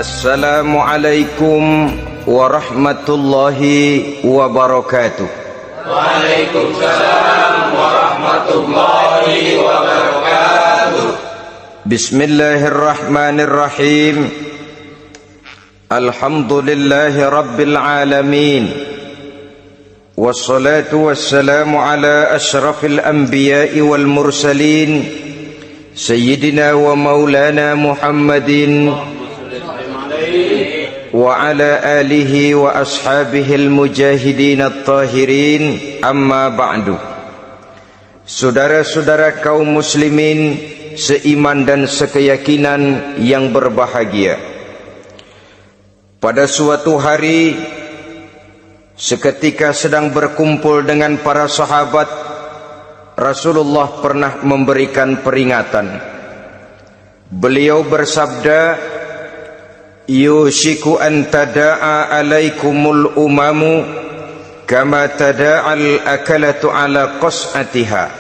Assalamualaikum warahmatullahi wabarakatuh. Waalaikumsalam warahmatullahi wabarakatuh. Bismillahirrahmanirrahim. Alhamdulillahi rabbil alamin. Wassalatu wassalamu ala ashrafil anbiya'i wal mursalin, Sayyidina wa maulana Muhammadin wa ala alihi wa ashabihil mujahidin at-tahirin, amma ba'du. Saudara-saudara kaum muslimin seiman dan sekeyakinan yang berbahagia, pada suatu hari seketika sedang berkumpul dengan para sahabat, Rasulullah pernah memberikan peringatan. Beliau bersabda, yushiku an tada'a alaikumul umamu kama tada'al akalatu ala qas'atiha.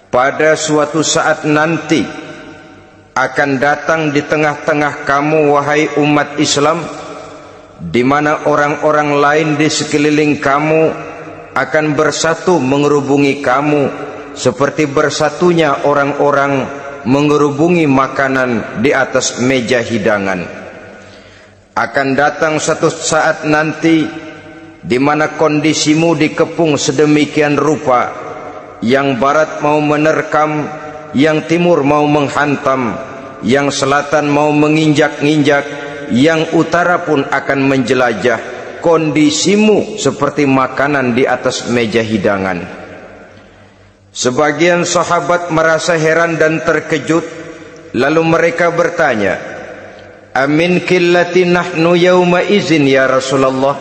Pada suatu saat nanti akan datang di tengah-tengah kamu, wahai umat Islam, di mana orang-orang lain di sekeliling kamu akan bersatu mengerubungi kamu seperti bersatunya orang-orang mengerubungi makanan di atas meja hidangan. Akan datang satu saat nanti di mana kondisimu dikepung sedemikian rupa, yang barat mau menerkam, yang timur mau menghantam, yang selatan mau menginjak-injak, yang utara pun akan menjelajah. Kondisimu seperti makanan di atas meja hidangan. Sebagian sahabat merasa heran dan terkejut, lalu mereka bertanya, amin qillati nahnu yawma izin ya Rasulullah?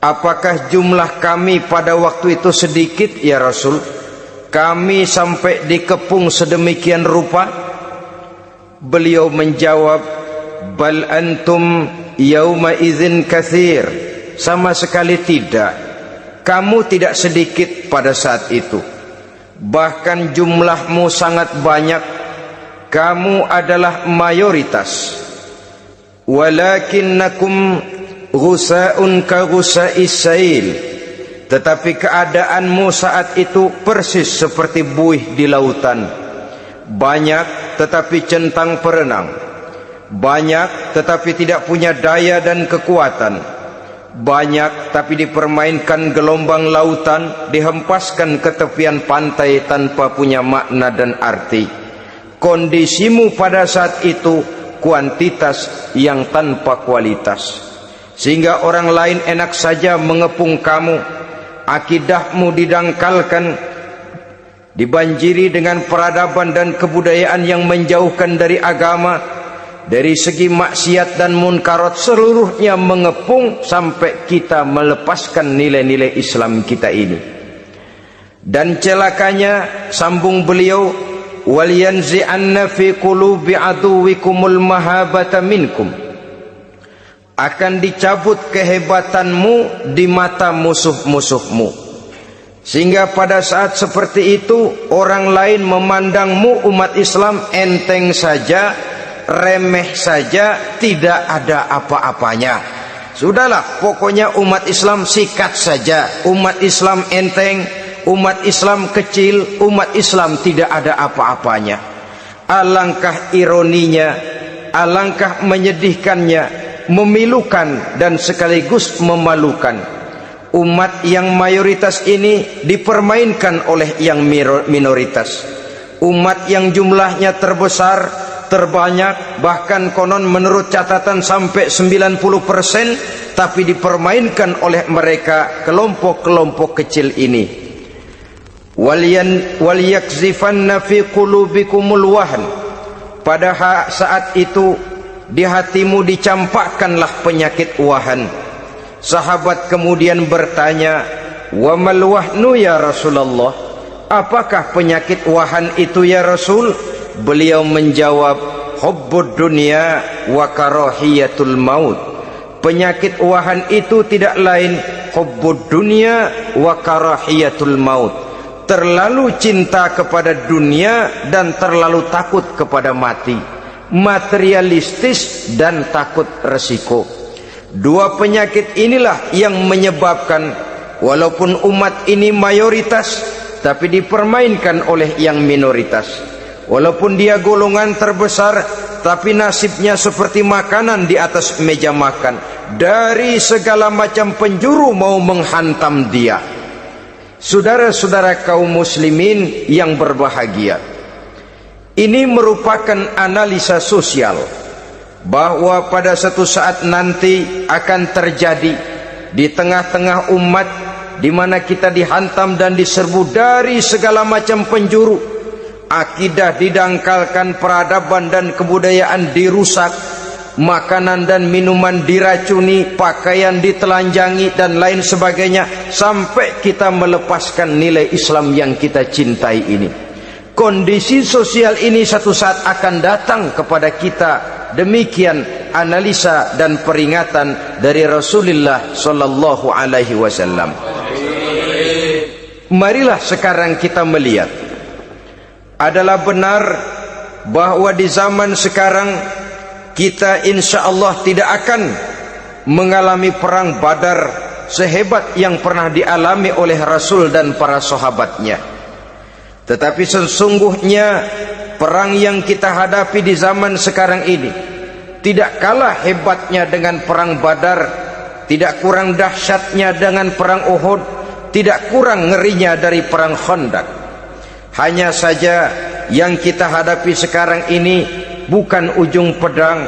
Apakah jumlah kami pada waktu itu sedikit ya Rasul? Kami sampai dikepung sedemikian rupa? Beliau menjawab, bal antum yauma idzin katsir. Sama sekali tidak. Kamu tidak sedikit pada saat itu. Bahkan jumlahmu sangat banyak. Kamu adalah mayoritas. Walakinnakum ghusa'un ka ghusa'is sail. Tetapi keadaanmu saat itu persis seperti buih di lautan. Banyak tetapi centang perenang, banyak tetapi tidak punya daya dan kekuatan, banyak tapi dipermainkan gelombang lautan, dihempaskan ke tepian pantai tanpa punya makna dan arti. Kondisimu pada saat itu kuantitas yang tanpa kualitas, sehingga orang lain enak saja mengepung kamu. Akidahmu didangkalkan, dibanjiri dengan peradaban dan kebudayaan yang menjauhkan dari agama. Dari segi maksiat dan munkarat seluruhnya mengepung sampai kita melepaskan nilai-nilai Islam kita ini. Dan celakanya, sambung beliau, wal yanzi'anna fi qulubi aduwikumul mahabata minkum. Akan dicabut kehebatanmu di mata musuh-musuhmu, sehingga pada saat seperti itu orang lain memandangmu umat Islam enteng saja, remeh saja, tidak ada apa-apanya. Sudahlah, pokoknya umat Islam sikat saja. Umat Islam enteng, umat Islam kecil, umat Islam tidak ada apa-apanya. Alangkah ironinya, alangkah menyedihkannya, memilukan dan sekaligus memalukan. Umat yang mayoritas ini dipermainkan oleh yang minoritas. Umat yang jumlahnya terbesar, terbanyak, bahkan konon menurut catatan sampai 90%, tapi dipermainkan oleh mereka, kelompok-kelompok kecil ini. Wal yakzifanna fi qulubikumul wahn. Pada saat itu di hatimu dicampakkanlah penyakit wahan. Sahabat kemudian bertanya, wa mal wahnu ya Rasulullah? Apakah penyakit wahan itu ya Rasul? Beliau menjawab, hubbud dunya wa karahiyatul maut. Penyakit wahan itu tidak lain hubbud dunya wa karahiyatul maut. Terlalu cinta kepada dunia dan terlalu takut kepada mati. materialistis dan takut resiko. Dua penyakit inilah yang menyebabkan walaupun umat ini mayoritas, tapi dipermainkan oleh yang minoritas. Walaupun dia golongan terbesar, tapi nasibnya seperti makanan di atas meja makan. Dari segala macam penjuru mau menghantam dia. Saudara-saudara kaum muslimin yang berbahagia, ini merupakan analisa sosial bahwa pada satu saat nanti akan terjadi di tengah-tengah umat di mana kita dihantam dan diserbu dari segala macam penjuru. Akidah didangkalkan, peradaban dan kebudayaan dirusak, makanan dan minuman diracuni, pakaian ditelanjangi dan lain sebagainya, sampai kita melepaskan nilai Islam yang kita cintai ini. Kondisi sosial ini satu saat akan datang kepada kita. Demikian analisa dan peringatan dari Rasulullah sallallahu alaihi wasallam. Marilah sekarang kita melihat, adalah benar bahwa di zaman sekarang kita insya Allah tidak akan mengalami perang Badar sehebat yang pernah dialami oleh Rasul dan para sahabatnya. Tetapi sesungguhnya perang yang kita hadapi di zaman sekarang ini tidak kalah hebatnya dengan perang Badar, tidak kurang dahsyatnya dengan perang Uhud, tidak kurang ngerinya dari perang Khandaq. Hanya saja yang kita hadapi sekarang ini bukan ujung pedang,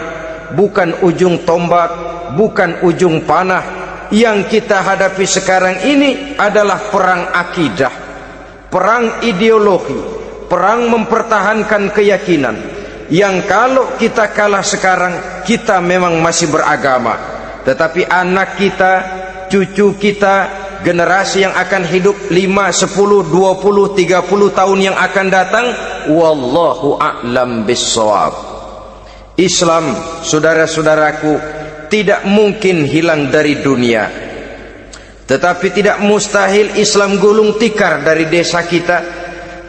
bukan ujung tombak, bukan ujung panah. Yang kita hadapi sekarang ini adalah perang akidah, perang ideologi, perang mempertahankan keyakinan. Yang kalau kita kalah sekarang, kita memang masih beragama, tetapi anak kita, cucu kita, generasi yang akan hidup 5, 10, 20, 30 tahun yang akan datang, wallahu a'lam bissawab. Islam, saudara-saudaraku, tidak mungkin hilang dari dunia, tetapi tidak mustahil Islam gulung tikar dari desa kita.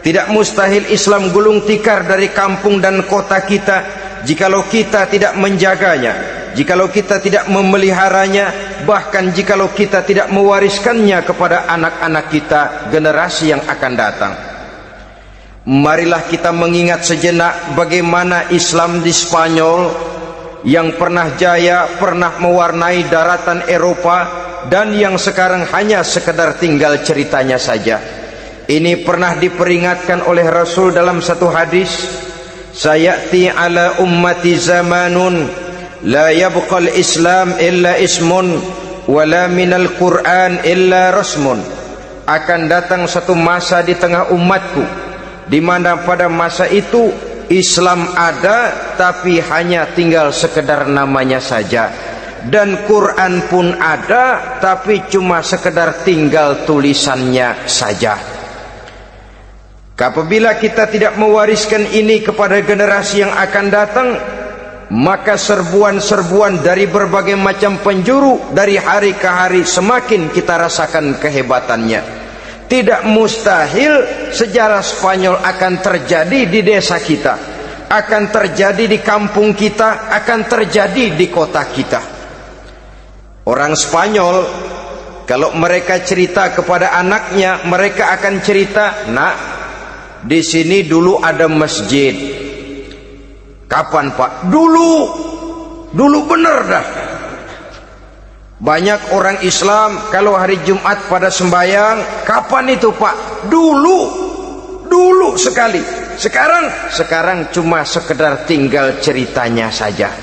Tidak mustahil Islam gulung tikar dari kampung dan kota kita, jikalau kita tidak menjaganya, jikalau kita tidak memeliharanya, bahkan jikalau kita tidak mewariskannya kepada anak-anak kita, generasi yang akan datang. Marilah kita mengingat sejenak bagaimana Islam di Spanyol yang pernah jaya, pernah mewarnai daratan Eropa, dan yang sekarang hanya sekedar tinggal ceritanya saja. Ini pernah diperingatkan oleh Rasul dalam satu hadis, sayati ala ummati zamanun la yabqal Islam illa ismun wala minal Quran illa rasmun. Akan datang satu masa di tengah umatku di mana pada masa itu Islam ada tapi hanya tinggal sekedar namanya saja, dan Quran pun ada tapi cuma sekedar tinggal tulisannya saja. Apabila kita tidak mewariskan ini kepada generasi yang akan datang, maka serbuan-serbuan dari berbagai macam penjuru dari hari ke hari semakin kita rasakan kehebatannya. Tidak mustahil sejarah Spanyol akan terjadi di desa kita, akan terjadi di kampung kita, akan terjadi di kota kita. Orang Spanyol kalau mereka cerita kepada anaknya, mereka akan cerita, "Nak, di sini dulu ada masjid." Kapan, Pak? Dulu bener dah. Banyak orang Islam kalau hari Jumat pada sembahyang, kapan itu, Pak? Dulu sekali. Sekarang cuma sekedar tinggal ceritanya saja.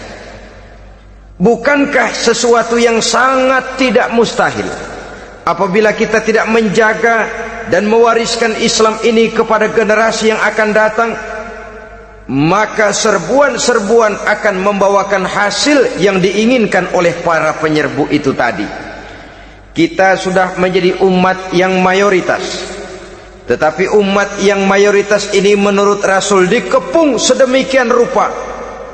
Bukankah sesuatu yang sangat tidak mustahil apabila kita tidak menjaga dan mewariskan Islam ini kepada generasi yang akan datang, maka serbuan-serbuan akan membawakan hasil yang diinginkan oleh para penyerbu itu tadi. Kita sudah menjadi umat yang mayoritas, tetapi umat yang mayoritas ini menurut Rasul dikepung sedemikian rupa,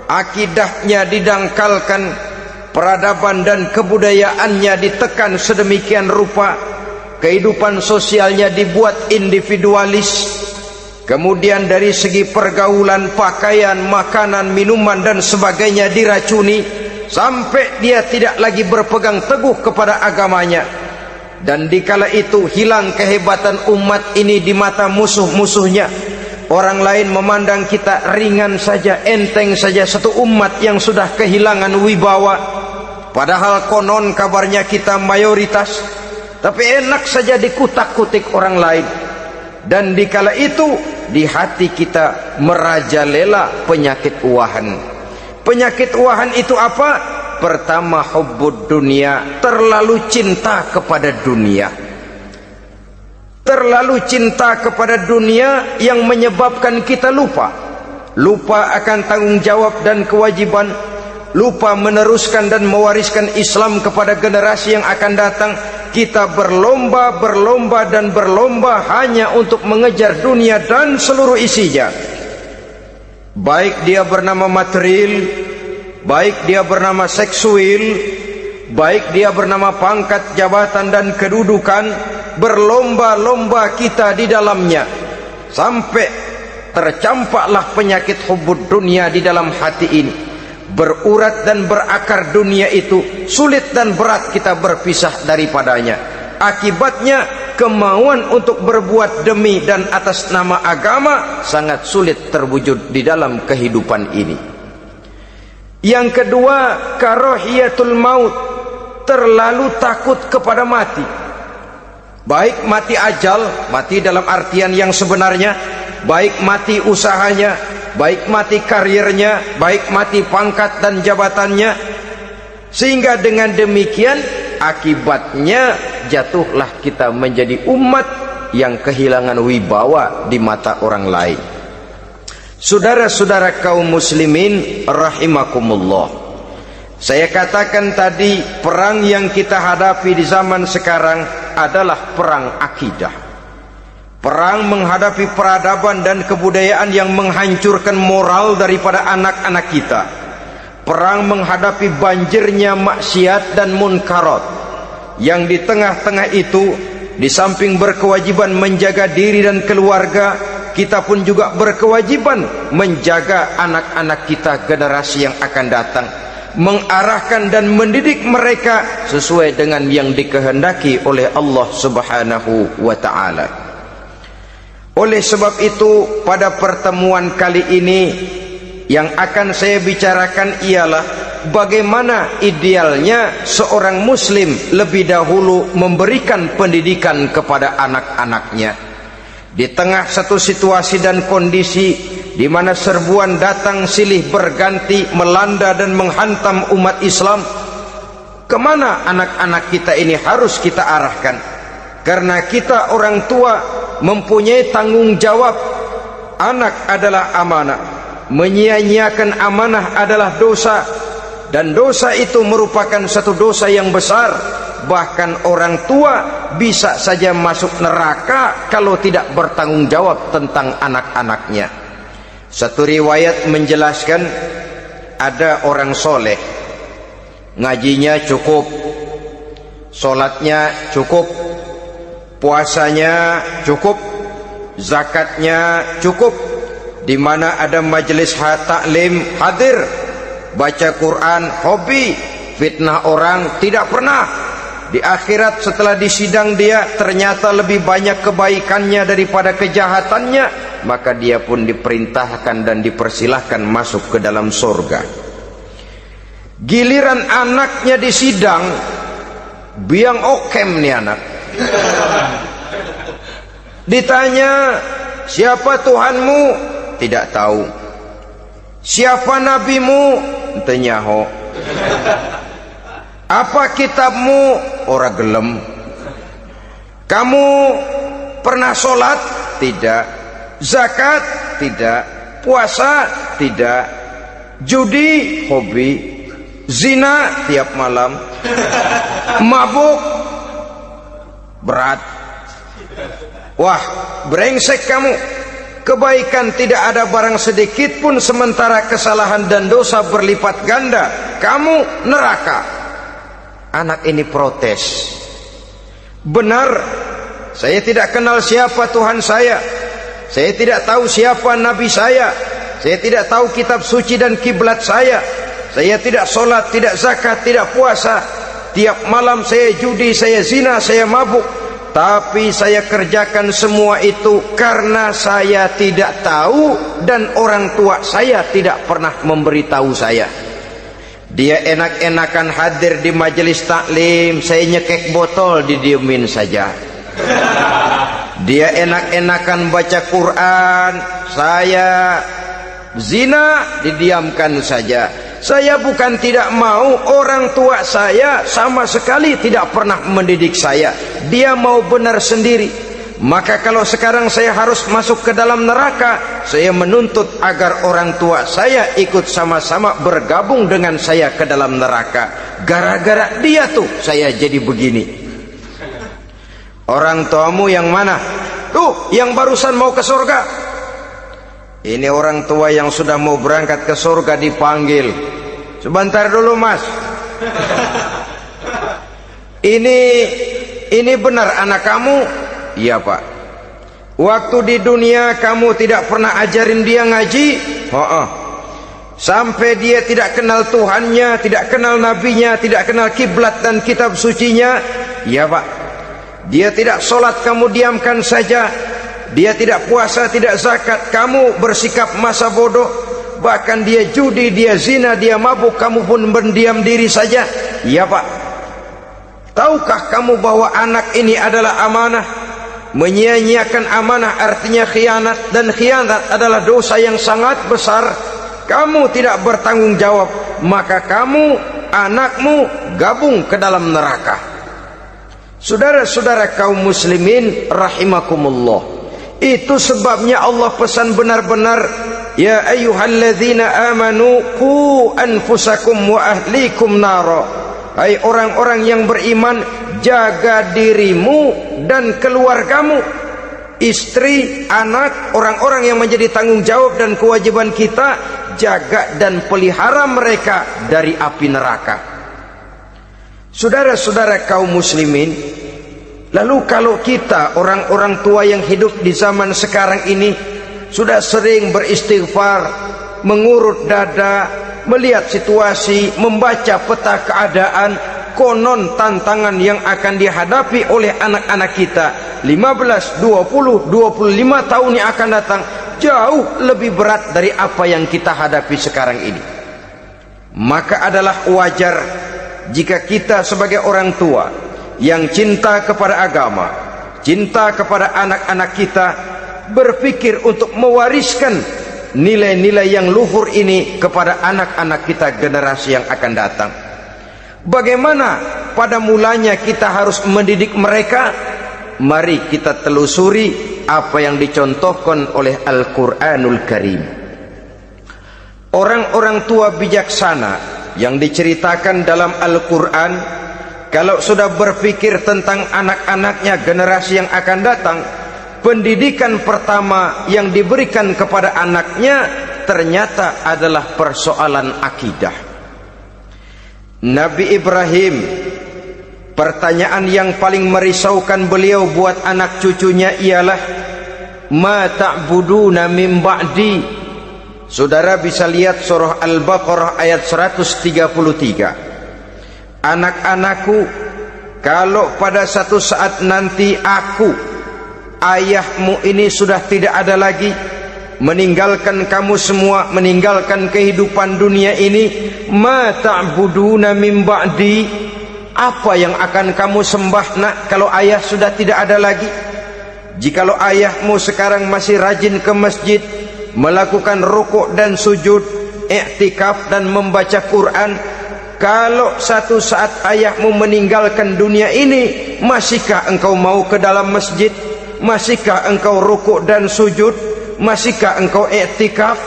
akidahnya didangkalkan, peradaban dan kebudayaannya ditekan sedemikian rupa, kehidupan sosialnya dibuat individualis, kemudian dari segi pergaulan, pakaian, makanan, minuman dan sebagainya diracuni, sampai dia tidak lagi berpegang teguh kepada agamanya. Dan dikala itu hilang kehebatan umat ini di mata musuh-musuhnya. Orang lain memandang kita ringan saja, enteng saja, satu umat yang sudah kehilangan wibawa. Padahal konon kabarnya kita mayoritas, tapi enak saja dikutak-kutik orang lain. Dan dikala itu di hati kita merajalela penyakit uahan. Penyakit uahan itu apa? Pertama, hubbud dunia, terlalu cinta kepada dunia. Terlalu cinta kepada dunia yang menyebabkan kita lupa akan tanggung jawab dan kewajiban, lupa meneruskan dan mewariskan Islam kepada generasi yang akan datang. Kita berlomba hanya untuk mengejar dunia dan seluruh isinya, baik dia bernama material, baik dia bernama seksual, baik dia bernama pangkat, jabatan dan kedudukan. Berlomba-lomba kita di dalamnya, sampai tercampaklah penyakit hubbud dunia di dalam hati ini. Berurat dan berakar dunia itu, sulit dan berat kita berpisah daripadanya. Akibatnya kemauan untuk berbuat demi dan atas nama agama sangat sulit terwujud di dalam kehidupan ini. Yang kedua, karahiyatul maut, terlalu takut kepada mati. Baik mati ajal, mati dalam artian yang sebenarnya, baik mati usahanya, baik mati karirnya, baik mati pangkat dan jabatannya. Sehingga dengan demikian akibatnya jatuhlah kita menjadi umat yang kehilangan wibawa di mata orang lain. Saudara-saudara kaum muslimin rahimakumullah, saya katakan tadi, perang yang kita hadapi di zaman sekarang adalah perang akidah. Perang menghadapi peradaban dan kebudayaan yang menghancurkan moral daripada anak-anak kita. Perang menghadapi banjirnya maksiat dan munkarat, yang di tengah-tengah itu, di samping berkewajiban menjaga diri dan keluarga, kita pun juga berkewajiban menjaga anak-anak kita, generasi yang akan datang, mengarahkan dan mendidik mereka sesuai dengan yang dikehendaki oleh Allah Subhanahu wa ta'ala. Oleh sebab itu, pada pertemuan kali ini yang akan saya bicarakan ialah bagaimana idealnya seorang muslim lebih dahulu memberikan pendidikan kepada anak-anaknya. Di tengah satu situasi dan kondisi di mana serbuan datang silih berganti melanda dan menghantam umat Islam, kemana anak-anak kita ini harus kita arahkan? Karena kita orang tua mempunyai tanggung jawab. Anak adalah amanah, menyia-nyiakan amanah adalah dosa, dan dosa itu merupakan satu dosa yang besar. Bahkan orang tua bisa saja masuk neraka kalau tidak bertanggung jawab tentang anak-anaknya. Satu riwayat menjelaskan, ada orang soleh, ngajinya cukup, solatnya cukup, puasanya cukup, zakatnya cukup, di mana ada majelis taklim hadir, baca Quran hobi, fitnah orang tidak pernah. Di akhirat setelah disidang dia ternyata lebih banyak kebaikannya daripada kejahatannya, maka dia pun diperintahkan dan dipersilahkan masuk ke dalam surga. Giliran anaknya disidang, biang okem nih anak. Ditanya, siapa Tuhanmu? Tidak tahu. Siapa nabimu? Tenyaho. Apa kitabmu? Ora gelem. Kamu pernah sholat? Tidak. Zakat? Tidak. Puasa? Tidak. Judi? Hobi. Zina? Tiap malam. Mabuk? Berat. Wah, brengsek kamu. Kebaikan tidak ada barang sedikit pun, sementara kesalahan dan dosa berlipat ganda. Kamu neraka. Anak ini protes. Benar, saya tidak kenal siapa Tuhan saya. Saya tidak tahu siapa Nabi saya tidak tahu kitab suci dan kiblat saya tidak solat, tidak zakat, tidak puasa. Tiap malam saya judi, saya zina, saya mabuk. Tapi saya kerjakan semua itu karena saya tidak tahu dan orang tua saya tidak pernah memberitahu saya. Dia enak-enakan hadir di majelis taklim, saya nyekek botol, didiemin saja. Dia enak-enakan baca Quran, saya zina, didiamkan saja. Saya bukan tidak mau, orang tua saya sama sekali tidak pernah mendidik saya. Dia mau benar sendiri. Maka kalau sekarang saya harus masuk ke dalam neraka, saya menuntut agar orang tua saya ikut sama-sama bergabung dengan saya ke dalam neraka. Gara-gara dia tuh saya jadi begini. Orang tuamu yang mana? Tuh, yang barusan mau ke surga. Ini orang tua yang sudah mau berangkat ke surga dipanggil. Sebentar dulu mas. Ini benar anak kamu? Iya pak. Waktu di dunia kamu tidak pernah ajarin dia ngaji? Sampai dia tidak kenal Tuhannya, tidak kenal nabinya, tidak kenal kiblat dan kitab sucinya? Iya pak. Dia tidak sholat, kamu diamkan saja. Dia tidak puasa, tidak zakat, kamu bersikap masa bodoh. Bahkan dia judi, dia zina, dia mabuk, kamu pun berdiam diri saja. Iya pak. Tahukah kamu bahwa anak ini adalah amanah? Menyia-nyiakan amanah artinya khianat, dan khianat adalah dosa yang sangat besar. Kamu tidak bertanggung jawab, maka kamu, anakmu gabung ke dalam neraka. Saudara-saudara kaum muslimin rahimakumullah, itu sebabnya Allah pesan benar-benar, ya ayyuhalladzina amanu qu anfusakum wa ahlikum nara. Hai orang-orang yang beriman, jaga dirimu dan keluargamu, istri, anak, orang-orang yang menjadi tanggung jawab dan kewajiban kita, jaga dan pelihara mereka dari api neraka. Saudara-saudara kaum muslimin, lalu kalau kita orang-orang tua yang hidup di zaman sekarang ini sudah sering beristighfar, mengurut dada, melihat situasi, membaca peta keadaan, konon tantangan yang akan dihadapi oleh anak-anak kita 15, 20, 25 tahun yang akan datang jauh lebih berat dari apa yang kita hadapi sekarang ini. Maka adalah wajar jika kita sebagai orang tua yang cinta kepada agama, cinta kepada anak-anak kita, berpikir untuk mewariskan nilai-nilai yang luhur ini kepada anak-anak kita generasi yang akan datang. Bagaimana pada mulanya kita harus mendidik mereka? Mari kita telusuri apa yang dicontohkan oleh Al-Quranul Karim. Orang-orang tua bijaksana yang diceritakan dalam Al-Quran, kalau sudah berpikir tentang anak-anaknya generasi yang akan datang, pendidikan pertama yang diberikan kepada anaknya ternyata adalah persoalan akidah. Nabi Ibrahim, pertanyaan yang paling merisaukan beliau buat anak cucunya ialah, ma ta'buduna min ba'di. Saudara bisa lihat surah Al-Baqarah ayat 133. Anak-anakku, kalau pada satu saat nanti aku, ayahmu ini sudah tidak ada lagi, meninggalkan kamu semua, meninggalkan kehidupan dunia ini, ma ta'buduna min ba'di, apa yang akan kamu sembah nak kalau ayah sudah tidak ada lagi? Jikalau ayahmu sekarang masih rajin ke masjid, melakukan rukuk dan sujud, i'tikaf dan membaca Quran, kalau satu saat ayahmu meninggalkan dunia ini, masihkah engkau mau ke dalam masjid? Masihkah engkau rukuk dan sujud? Masihkah engkau i'tikaf?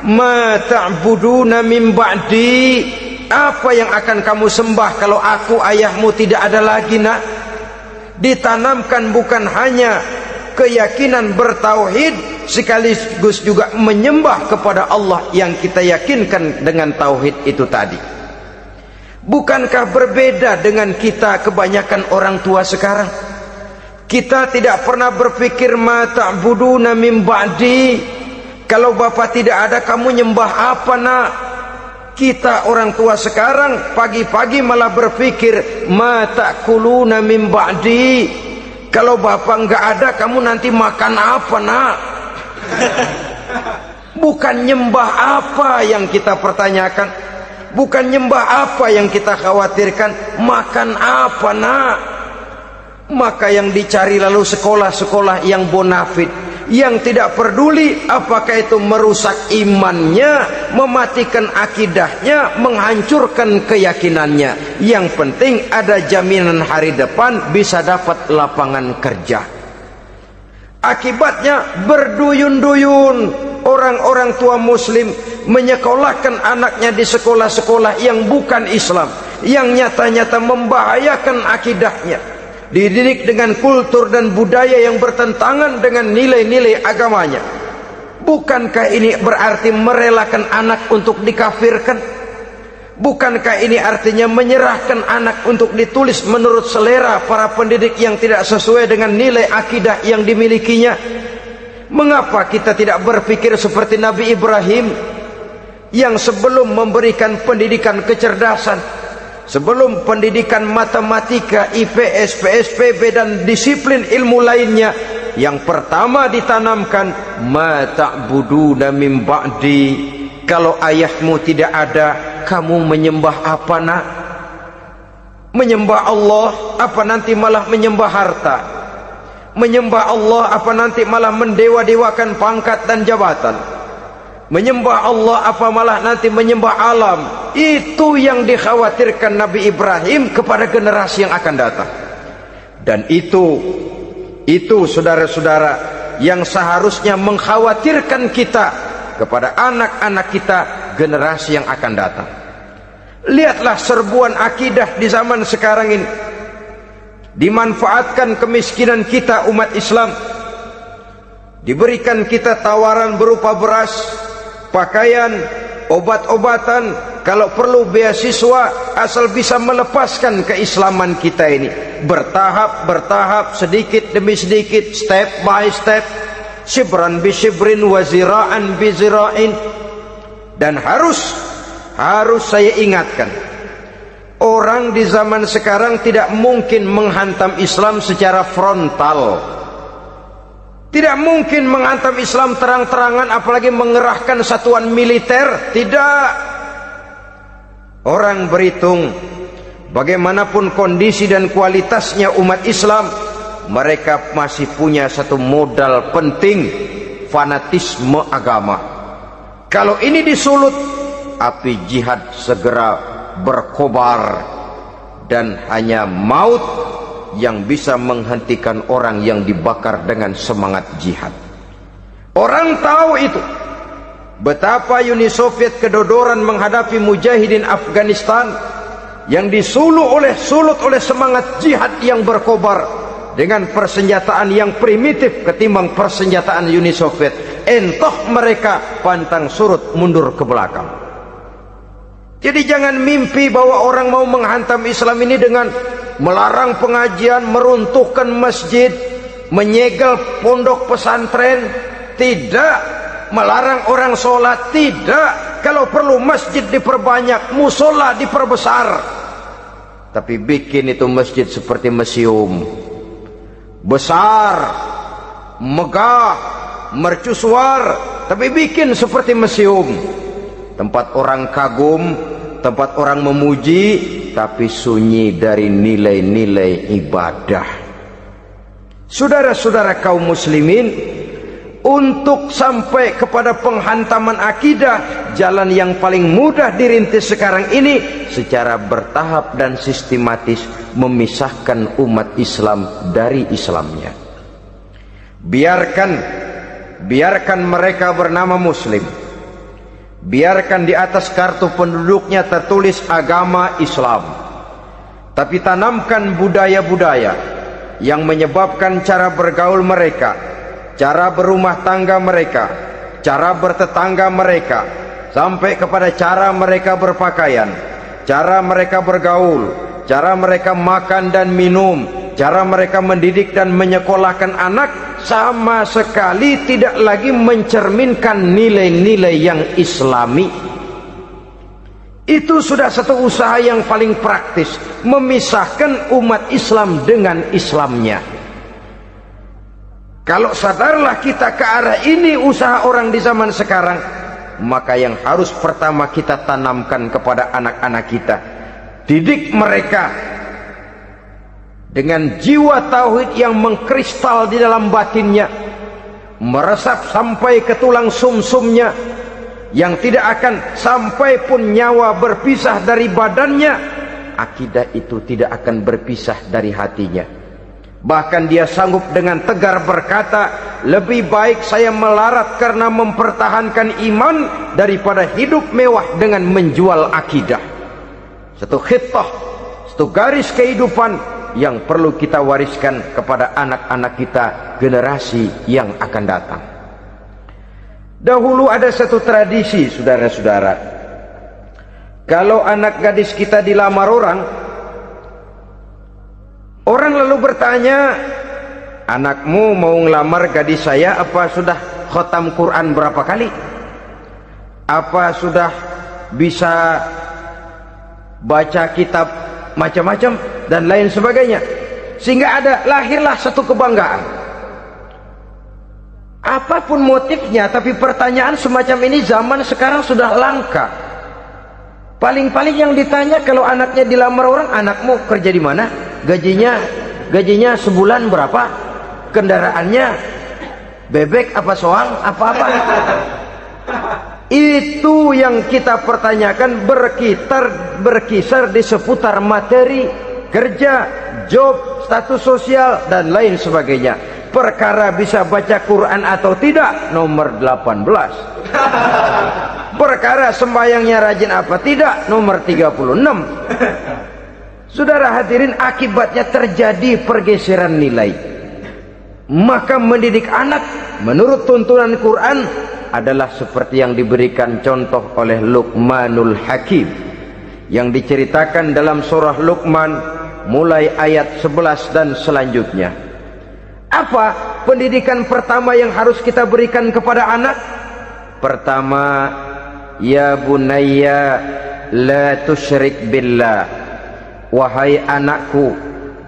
Ma ta'buduna min ba'di, apa yang akan kamu sembah kalau aku ayahmu tidak ada lagi nak? Ditanamkan bukan hanya keyakinan bertauhid, sekaligus juga menyembah kepada Allah yang kita yakinkan dengan tauhid itu tadi. Bukankah berbeda dengan kita kebanyakan orang tua sekarang? Kita tidak pernah berpikir ma ta'buduna min ba'di. Kalau bapak tidak ada, kamu nyembah apa nak? Kita orang tua sekarang pagi-pagi malah berpikir ma ta'kuluna min ba'di. Kalau bapak enggak ada, kamu nanti makan apa nak? Bukan nyembah apa yang kita pertanyakan, bukan nyembah apa yang kita khawatirkan, makan apa nak? Maka yang dicari lalu sekolah-sekolah yang bonafit, yang tidak peduli apakah itu merusak imannya, mematikan akidahnya, menghancurkan keyakinannya. Yang penting ada jaminan hari depan bisa dapat lapangan kerja. Akibatnya berduyun-duyun orang-orang tua muslim menyekolahkan anaknya di sekolah-sekolah yang bukan Islam, yang nyata-nyata membahayakan akidahnya, dididik dengan kultur dan budaya yang bertentangan dengan nilai-nilai agamanya. Bukankah ini berarti merelakan anak untuk dikafirkan? Bukankah ini artinya menyerahkan anak untuk ditulis menurut selera para pendidik yang tidak sesuai dengan nilai akidah yang dimilikinya? Mengapa kita tidak berpikir seperti Nabi Ibrahim, yang sebelum memberikan pendidikan kecerdasan, sebelum pendidikan matematika, IPS, PSPB dan disiplin ilmu lainnya, yang pertama ditanamkan ma ta'buduna min ba'di. Kalau ayahmu tidak ada, kamu menyembah apa nak? Menyembah Allah apa nanti malah menyembah harta? Menyembah Allah apa nanti malah mendewa-dewakan pangkat dan jabatan? Menyembah Allah apa malah nanti menyembah alam? Itu yang dikhawatirkan Nabi Ibrahim kepada generasi yang akan datang. Dan itu saudara-saudara yang seharusnya mengkhawatirkan kita kepada anak-anak kita, generasi yang akan datang. Lihatlah serbuan akidah di zaman sekarang ini. Dimanfaatkan kemiskinan kita umat Islam, diberikan kita tawaran berupa beras, pakaian, obat-obatan, kalau perlu beasiswa, asal bisa melepaskan keislaman kita ini. Bertahap, sedikit demi sedikit, step by step, shibran bi shibrin wa zira'an bi zira'in. Dan harus saya ingatkan, orang di zaman sekarang tidak mungkin menghantam Islam secara frontal. Tidak mungkin menghantam Islam terang-terangan, apalagi mengerahkan satuan militer. Tidak. Orang berhitung bagaimanapun kondisi dan kualitasnya umat Islam, mereka masih punya satu modal penting, fanatisme agama. Kalau ini disulut, api jihad segera berkobar, dan hanya maut yang bisa menghentikan orang yang dibakar dengan semangat jihad. Orang tahu itu. Betapa Uni Soviet kedodoran menghadapi mujahidin Afghanistan yang disulut oleh semangat jihad yang berkobar dengan persenjataan yang primitif ketimbang persenjataan Uni Soviet. Entah mereka pantang surut mundur ke belakang. Jadi jangan mimpi bahwa orang mau menghantam Islam ini dengan melarang pengajian, meruntuhkan masjid, menyegel pondok pesantren. Tidak. Melarang orang sholat. Tidak. Kalau perlu masjid diperbanyak, musola diperbesar. Tapi bikin itu masjid seperti museum, besar, megah, mercusuar, tapi bikin seperti museum. Tempat orang kagum, tempat orang memuji, tapi sunyi dari nilai-nilai ibadah. Saudara-saudara kaum muslimin, untuk sampai kepada penghantaman akidah, jalan yang paling mudah dirintis sekarang ini secara bertahap dan sistematis, memisahkan umat Islam dari Islamnya. Biarkan mereka bernama muslim, biarkan di atas kartu penduduknya tertulis agama Islam, tapi tanamkan budaya-budaya yang menyebabkan cara bergaul mereka, cara berumah tangga mereka, cara bertetangga mereka, sampai kepada cara mereka berpakaian, cara mereka bergaul, cara mereka makan dan minum, cara mereka mendidik dan menyekolahkan anak sama sekali tidak lagi mencerminkan nilai-nilai yang islami. Itu sudah satu usaha yang paling praktis, memisahkan umat Islam dengan Islamnya. Kalau sadarlah kita ke arah ini usaha orang di zaman sekarang, maka yang harus pertama kita tanamkan kepada anak-anak kita, didik mereka dengan jiwa tauhid yang mengkristal di dalam batinnya, meresap sampai ke tulang sumsumnya, yang tidak akan sampai pun nyawa berpisah dari badannya. Akidah itu tidak akan berpisah dari hatinya. Bahkan dia sanggup dengan tegar berkata, lebih baik saya melarat karena mempertahankan iman daripada hidup mewah dengan menjual akidah. Satu khittah, satu garis kehidupan yang perlu kita wariskan kepada anak-anak kita, generasi yang akan datang. Dahulu ada satu tradisi, saudara-saudara. Kalau anak gadis kita dilamar orang lalu bertanya, anakmu mau ngelamar gadis saya, apa sudah khatam Quran berapa kali? Apa sudah bisa baca kitab macam-macam dan lain sebagainya? Sehingga lahirlah satu kebanggaan. Apapun motifnya, tapi pertanyaan semacam ini zaman sekarang sudah langka. Paling-paling yang ditanya kalau anaknya dilamar orang, anakmu kerja di mana? Gajinya sebulan berapa? Kendaraannya bebek apa soang apa-apa? Itu yang kita pertanyakan, berkisar di seputar materi, kerja, job, status sosial dan lain sebagainya. Perkara bisa baca Quran atau tidak, nomor 18. Perkara sembahyangnya rajin apa tidak, nomor 36. Saudara hadirin, akibatnya terjadi pergeseran nilai. Maka mendidik anak menurut tuntunan Quran adalah seperti yang diberikan contoh oleh Luqmanul Hakim, yang diceritakan dalam surah Luqman mulai ayat 11 dan selanjutnya. Apa pendidikan pertama yang harus kita berikan kepada anak? Pertama, ya bunayya la tusyrik billah. Wahai anakku,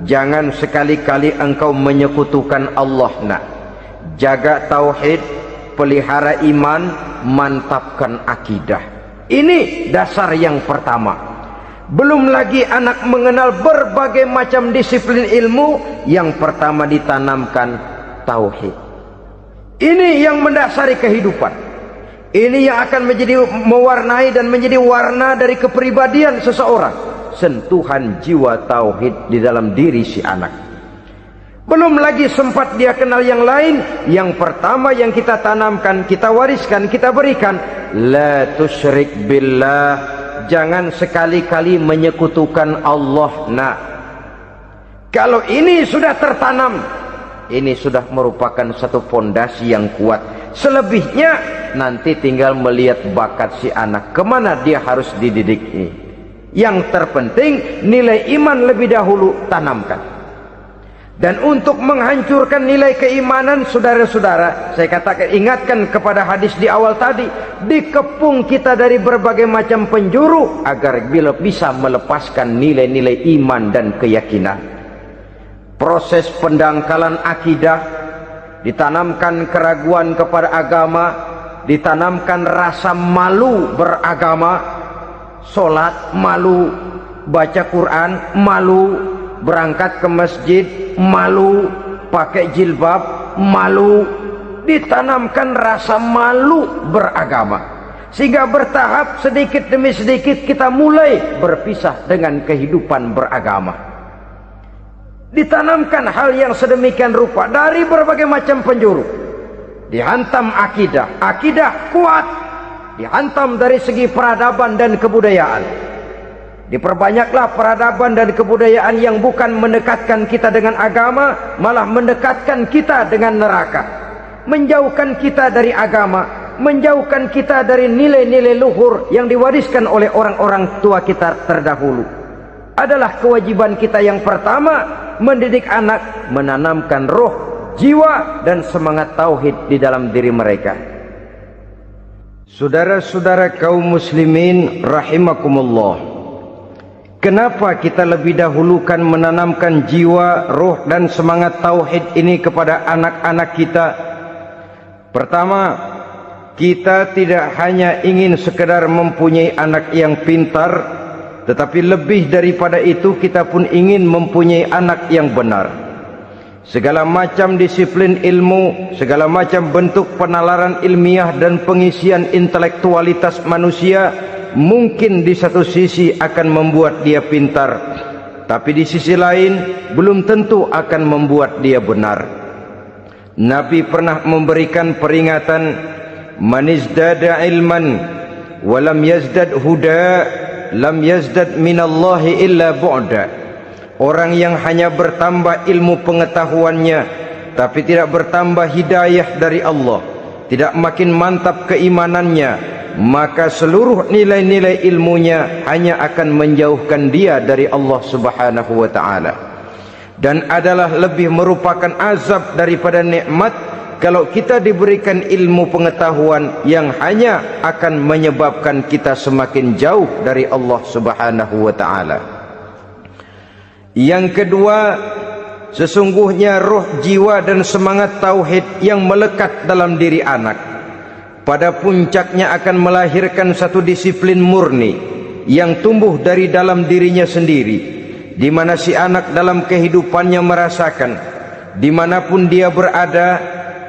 jangan sekali-kali engkau menyekutukan Allah. Nak, jaga tauhid, pelihara iman, mantapkan akidah. Ini dasar yang pertama. Belum lagi anak mengenal berbagai macam disiplin ilmu, yang pertama ditanamkan tauhid. Ini yang mendasari kehidupan. Ini yang akan menjadi mewarnai dan menjadi warna dari kepribadian seseorang. Sentuhan jiwa tauhid di dalam diri si anak. Belum lagi sempat dia kenal yang lain. Yang pertama yang kita tanamkan, kita wariskan, kita berikan, la tusyrik billah. Jangan sekali-kali menyekutukan Allah. Nah, kalau ini sudah tertanam, ini sudah merupakan satu fondasi yang kuat. Selebihnya nanti tinggal melihat bakat si anak, kemana dia harus dididik ini. Yang terpenting nilai iman lebih dahulu tanamkan. Dan untuk menghancurkan nilai keimanan, saudara-saudara, saya katakan, ingatkan kepada hadis di awal tadi, dikepung kita dari berbagai macam penjuru agar bisa melepaskan nilai-nilai iman dan keyakinan. Proses pendangkalan akidah, ditanamkan keraguan kepada agama, ditanamkan rasa malu beragama, sholat malu, baca Quran malu, berangkat ke masjid malu, pakai jilbab malu. Ditanamkan rasa malu beragama, sehingga bertahap sedikit demi sedikit kita mulai berpisah dengan kehidupan beragama. Ditanamkan hal yang sedemikian rupa dari berbagai macam penjuru. Dihantam akidah, akidah kuat, dihantam dari segi peradaban dan kebudayaan. Diperbanyaklah peradaban dan kebudayaan yang bukan mendekatkan kita dengan agama, malah mendekatkan kita dengan neraka, menjauhkan kita dari agama, menjauhkan kita dari nilai-nilai luhur yang diwariskan oleh orang-orang tua kita terdahulu. adalah kewajiban kita yang pertama, mendidik anak, menanamkan roh, jiwa dan semangat tauhid di dalam diri mereka. Saudara-saudara kaum muslimin rahimakumullah, kenapa kita lebih dahulukan menanamkan jiwa, roh dan semangat tauhid ini kepada anak-anak kita? Pertama, kita tidak hanya ingin sekedar mempunyai anak yang pintar, tetapi lebih daripada itu kita pun ingin mempunyai anak yang benar. Segala macam disiplin ilmu, segala macam bentuk penalaran ilmiah dan pengisian intelektualitas manusia mungkin di satu sisi akan membuat dia pintar, tapi di sisi lain belum tentu akan membuat dia benar. Nabi pernah memberikan peringatan, man izdada ilman walam yazdad huda lam yazdad minallahi illa bu'da. Orang yang hanya bertambah ilmu pengetahuannya tapi tidak bertambah hidayah dari Allah, tidak makin mantap keimanannya, maka seluruh nilai-nilai ilmunya hanya akan menjauhkan dia dari Allah Subhanahu wa taala. Dan adalah lebih merupakan azab daripada nikmat kalau kita diberikan ilmu pengetahuan yang hanya akan menyebabkan kita semakin jauh dari Allah Subhanahu wa taala. Yang kedua, sesungguhnya roh, jiwa dan semangat tauhid yang melekat dalam diri anak pada puncaknya akan melahirkan satu disiplin murni yang tumbuh dari dalam dirinya sendiri, di mana si anak dalam kehidupannya merasakan dimanapun dia berada,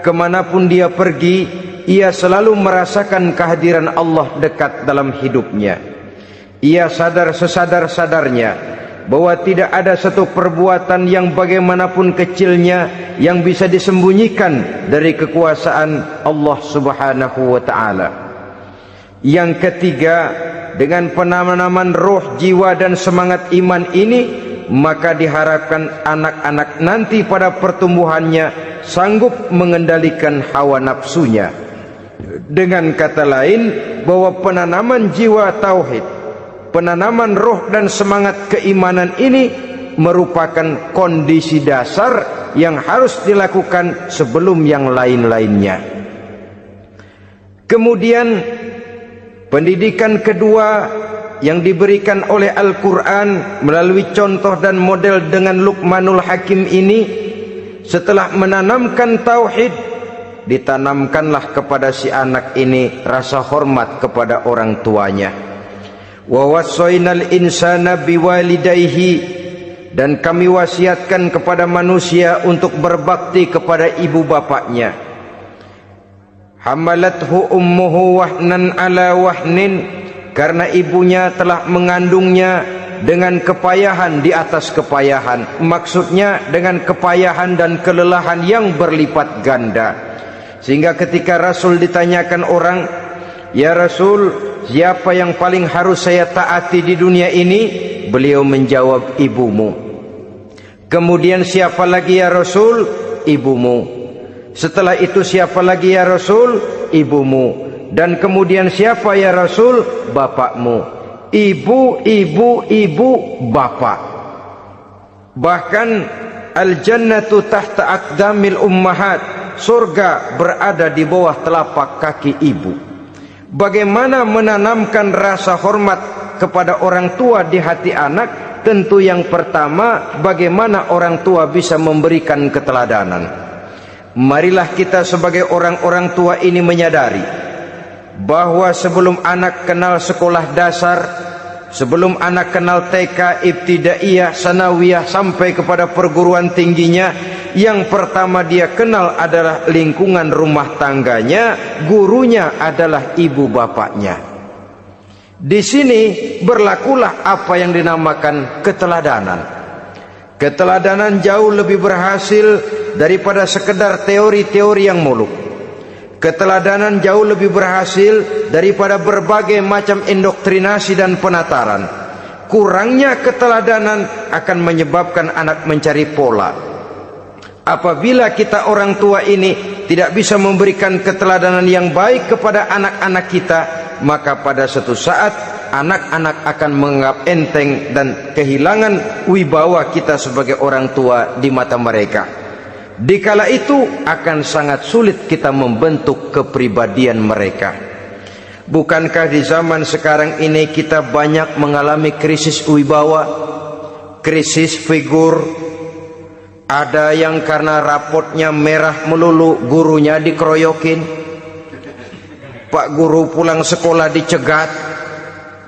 kemanapun dia pergi, ia selalu merasakan kehadiran Allah dekat dalam hidupnya. Ia sadar sesadar-sadarnya bahwa tidak ada satu perbuatan yang bagaimanapun kecilnya yang bisa disembunyikan dari kekuasaan Allah Subhanahu wa taala. Yang ketiga, dengan penanaman roh, jiwa dan semangat iman ini, maka diharapkan anak-anak nanti pada pertumbuhannya sanggup mengendalikan hawa nafsunya. Dengan kata lain, bahwa penanaman jiwa tauhid, penanaman roh dan semangat keimanan ini merupakan kondisi dasar yang harus dilakukan sebelum yang lain-lainnya. Kemudian pendidikan kedua yang diberikan oleh Al-Quran melalui contoh dan model dengan Luqmanul Hakim ini, setelah menanamkan tauhid, ditanamkanlah kepada si anak ini rasa hormat kepada orang tuanya. Wa wassaynal insana biwalidayhi, dan kami wasiatkan kepada manusia untuk berbakti kepada ibu bapaknya. Hamalathu ummuhu wahnan ala wahnin, karena ibunya telah mengandungnya dengan kepayahan di atas kepayahan, maksudnya dengan kepayahan dan kelelahan yang berlipat ganda. Sehingga ketika Rasul ditanyakan orang, ya Rasul, siapa yang paling harus saya taati di dunia ini? Beliau menjawab, ibumu. Kemudian siapa lagi ya Rasul? Ibumu. Setelah itu siapa lagi ya Rasul? Ibumu. Dan kemudian siapa ya Rasul? Bapakmu. Ibu, ibu, ibu, bapak. Bahkan al-jannatu tahta aqdamil ummahat, surga berada di bawah telapak kaki ibu. Bagaimana menanamkan rasa hormat kepada orang tua di hati anak? Tentu yang pertama, bagaimana orang tua bisa memberikan keteladanan. Marilah kita sebagai orang-orang tua ini menyadari bahwa sebelum anak kenal sekolah dasar, sebelum anak kenal TK, ibtidaiyah, sanawiyah sampai kepada perguruan tingginya, yang pertama dia kenal adalah lingkungan rumah tangganya, gurunya adalah ibu bapaknya. Di sini berlakulah apa yang dinamakan keteladanan. Keteladanan jauh lebih berhasil daripada sekedar teori-teori yang muluk. Keteladanan jauh lebih berhasil daripada berbagai macam indoktrinasi dan penataran. Kurangnya keteladanan akan menyebabkan anak mencari pola. Apabila kita orang tua ini tidak bisa memberikan keteladanan yang baik kepada anak-anak kita, maka pada suatu saat anak-anak akan menganggap enteng dan kehilangan wibawa kita sebagai orang tua di mata mereka. Dikala itu akan sangat sulit kita membentuk kepribadian mereka. Bukankah di zaman sekarang ini kita banyak mengalami krisis wibawa, krisis figur? Ada yang karena rapotnya merah melulu gurunya dikeroyokin, Pak Guru pulang sekolah dicegat,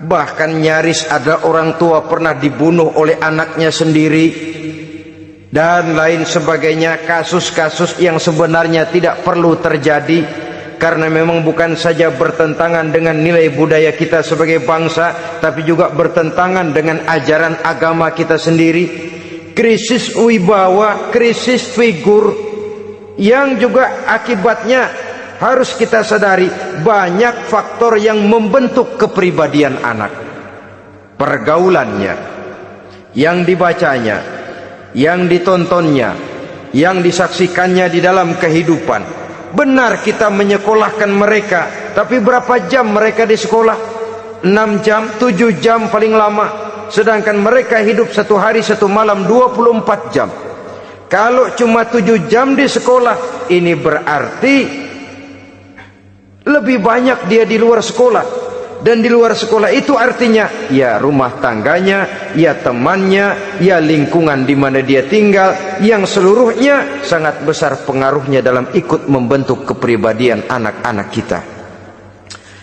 bahkan nyaris ada orang tua pernah dibunuh oleh anaknya sendiri, dan lain sebagainya. Kasus-kasus yang sebenarnya tidak perlu terjadi, karena memang bukan saja bertentangan dengan nilai budaya kita sebagai bangsa, tapi juga bertentangan dengan ajaran agama kita sendiri. Krisis wibawa, krisis figur, yang juga akibatnya harus kita sadari banyak faktor yang membentuk kepribadian anak. Pergaulannya, yang dibacanya, yang ditontonnya, yang disaksikannya di dalam kehidupan. Benar kita menyekolahkan mereka, tapi berapa jam mereka di sekolah? 6 jam, 7 jam paling lama. Sedangkan mereka hidup satu hari satu malam 24 jam. Kalau cuma 7 jam di sekolah, ini berarti lebih banyak dia di luar sekolah. Dan di luar sekolah itu artinya ya rumah tangganya, ya temannya, ya lingkungan di mana dia tinggal, yang seluruhnya sangat besar pengaruhnya dalam ikut membentuk kepribadian anak-anak kita.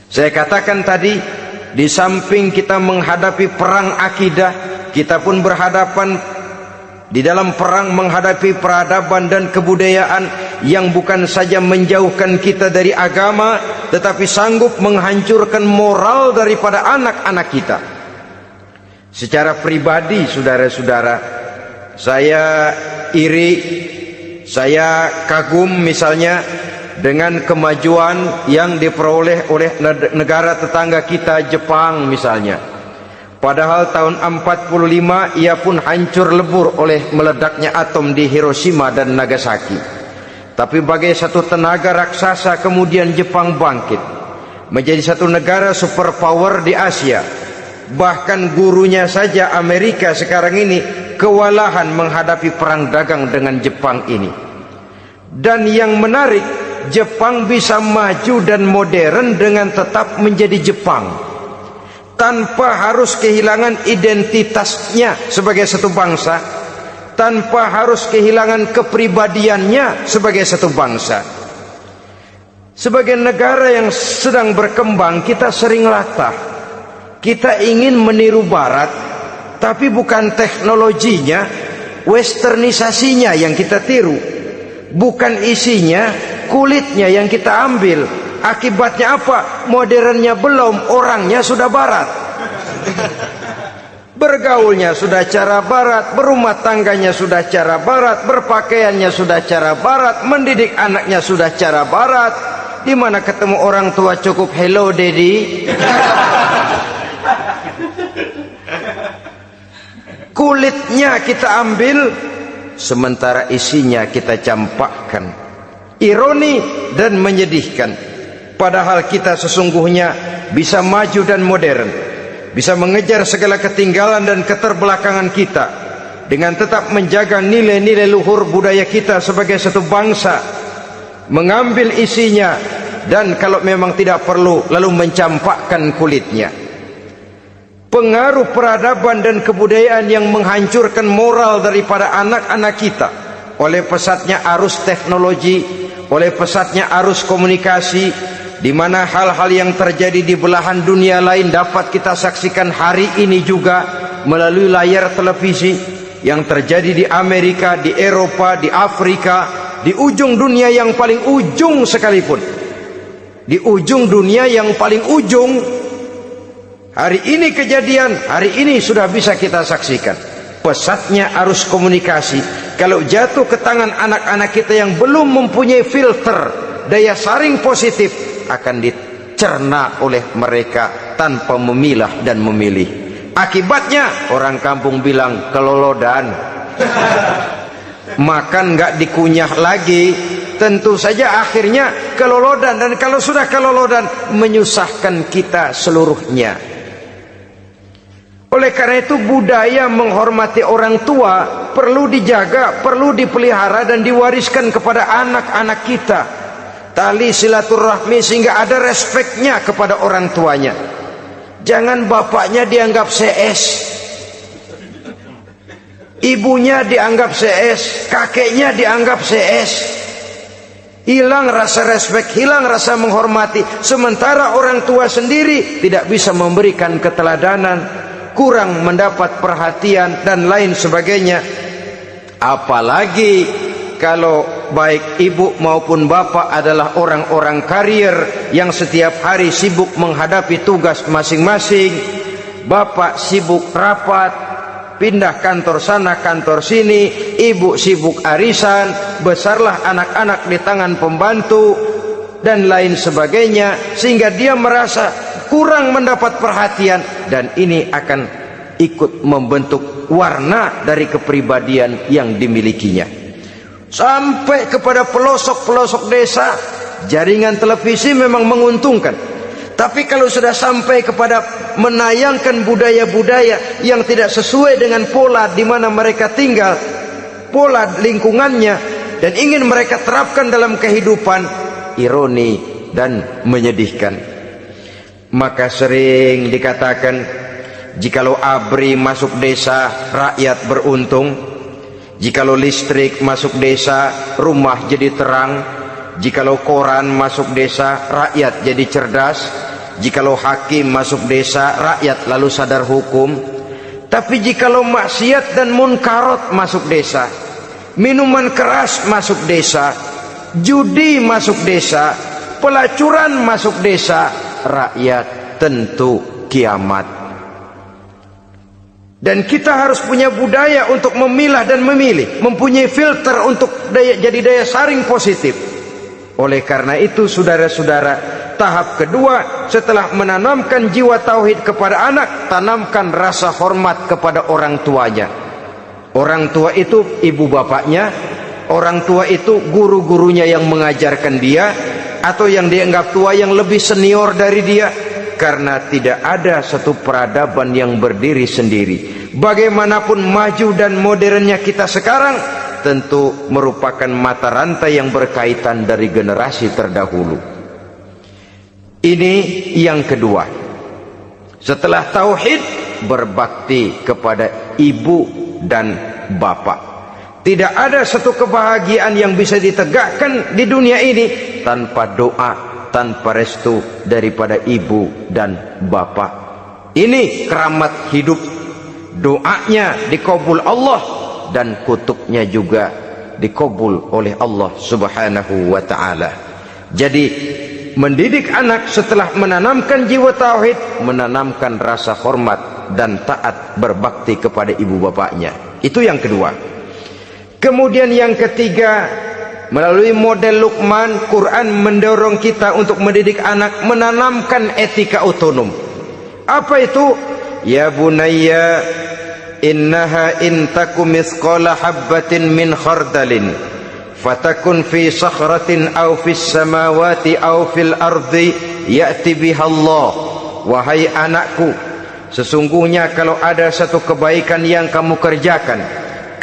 Saya katakan tadi, di samping kita menghadapi perang akidah, kita pun berhadapan di dalam perang menghadapi peradaban dan kebudayaan yang bukan saja menjauhkan kita dari agama, tetapi sanggup menghancurkan moral daripada anak-anak kita. Secara pribadi, saudara-saudara, saya iri, saya kagum misalnya dengan kemajuan yang diperoleh oleh negara tetangga kita, Jepang misalnya. Padahal tahun 45 ia pun hancur lebur oleh meledaknya atom di Hiroshima dan Nagasaki. Tapi bagai satu tenaga raksasa kemudian Jepang bangkit menjadi satu negara superpower di Asia. Bahkan gurunya saja Amerika sekarang ini kewalahan menghadapi perang dagang dengan Jepang ini. Dan yang menarik, Jepang bisa maju dan modern dengan tetap menjadi Jepang, tanpa harus kehilangan identitasnya sebagai satu bangsa, tanpa harus kehilangan kepribadiannya sebagai satu bangsa. Sebagai negara yang sedang berkembang, kita sering latah, kita ingin meniru Barat, tapi bukan teknologinya, westernisasinya yang kita tiru, bukan isinya, kulitnya yang kita ambil. Akibatnya apa? Modernnya belum, orangnya sudah Barat. Bergaulnya sudah cara Barat, berumah tangganya sudah cara Barat, berpakaiannya sudah cara Barat, mendidik anaknya sudah cara Barat. Di mana ketemu orang tua cukup hello daddy. Kulitnya kita ambil, sementara isinya kita campakkan. Ironi dan menyedihkan. Padahal kita sesungguhnya bisa maju dan modern, bisa mengejar segala ketinggalan dan keterbelakangan kita, dengan tetap menjaga nilai-nilai luhur budaya kita sebagai satu bangsa, mengambil isinya, dan kalau memang tidak perlu lalu mencampakkan kulitnya. Pengaruh peradaban dan kebudayaan yang menghancurkan moral daripada anak-anak kita oleh pesatnya arus teknologi, oleh pesatnya arus komunikasi, di mana hal-hal yang terjadi di belahan dunia lain dapat kita saksikan hari ini juga melalui layar televisi. Yang terjadi di Amerika, di Eropa, di Afrika, di ujung dunia yang paling ujung sekalipun, di ujung dunia yang paling ujung, hari ini kejadian, hari ini sudah bisa kita saksikan. Pesatnya arus komunikasi, kalau jatuh ke tangan anak-anak kita yang belum mempunyai filter, daya saring positif, akan dicerna oleh mereka tanpa memilah dan memilih. Akibatnya orang kampung bilang kelolodan. Makan nggak dikunyah lagi, tentu saja akhirnya kelolodan. Dan kalau sudah kelolodan, menyusahkan kita seluruhnya. Oleh karena itu budaya menghormati orang tua perlu dijaga, perlu dipelihara dan diwariskan kepada anak-anak kita. Tali silaturahmi sehingga ada respeknya kepada orang tuanya. Jangan bapaknya dianggap CS, ibunya dianggap CS, kakeknya dianggap CS. Hilang rasa respek, hilang rasa menghormati. Sementara orang tua sendiri tidak bisa memberikan keteladanan, kurang mendapat perhatian dan lain sebagainya. Apalagi kalau baik ibu maupun bapak adalah orang-orang karier yang setiap hari sibuk menghadapi tugas masing-masing. Bapak sibuk rapat, pindah kantor sana kantor sini, ibu sibuk arisan, besarlah anak-anak di tangan pembantu dan lain sebagainya, sehingga dia merasa kurang mendapat perhatian, dan ini akan ikut membentuk warna dari kepribadian yang dimilikinya. Sampai kepada pelosok-pelosok desa, jaringan televisi memang menguntungkan. Tapi kalau sudah sampai kepada menayangkan budaya-budaya yang tidak sesuai dengan pola di mana mereka tinggal, pola lingkungannya, dan ingin mereka terapkan dalam kehidupan, ironi dan menyedihkan. Maka sering dikatakan, jikalau ABRI masuk desa, rakyat beruntung. Jikalau listrik masuk desa, rumah jadi terang. Jikalau koran masuk desa, rakyat jadi cerdas. Jikalau hakim masuk desa, rakyat lalu sadar hukum. Tapi jikalau maksiat dan munkarot masuk desa, minuman keras masuk desa, judi masuk desa, pelacuran masuk desa, rakyat tentu kiamat. Dan kita harus punya budaya untuk memilah dan memilih, mempunyai filter untuk jadi daya saring positif. Oleh karena itu saudara-saudara, tahap kedua setelah menanamkan jiwa tauhid kepada anak, tanamkan rasa hormat kepada orang tuanya. Orang tua itu ibu bapaknya, orang tua itu guru-gurunya yang mengajarkan dia, atau yang dianggap tua yang lebih senior dari dia. Karena tidak ada satu peradaban yang berdiri sendiri. Bagaimanapun maju dan modernnya kita sekarang, tentu merupakan mata rantai yang berkaitan dari generasi terdahulu. Ini yang kedua. Setelah tauhid, berbakti kepada ibu dan bapak. Tidak ada satu kebahagiaan yang bisa ditegakkan di dunia ini tanpa doa, tanpa restu daripada ibu dan bapak. Ini keramat hidup. Doanya dikabul Allah dan kutuknya juga dikabul oleh Allah Subhanahu wa ta'ala. Jadi mendidik anak setelah menanamkan jiwa tauhid, menanamkan rasa hormat dan taat berbakti kepada ibu bapaknya. Itu yang kedua. Kemudian yang ketiga, melalui model Luqman, Quran mendorong kita untuk mendidik anak, menanamkan etika otonom. Apa itu? Ya bunayya, innaha in taku mithqala habbatin min khardalin fatakun fi sakhratin aw fis samawati aw fil ardi ya'ti biha Allah. Wahai anakku, sesungguhnya kalau ada satu kebaikan yang kamu kerjakan,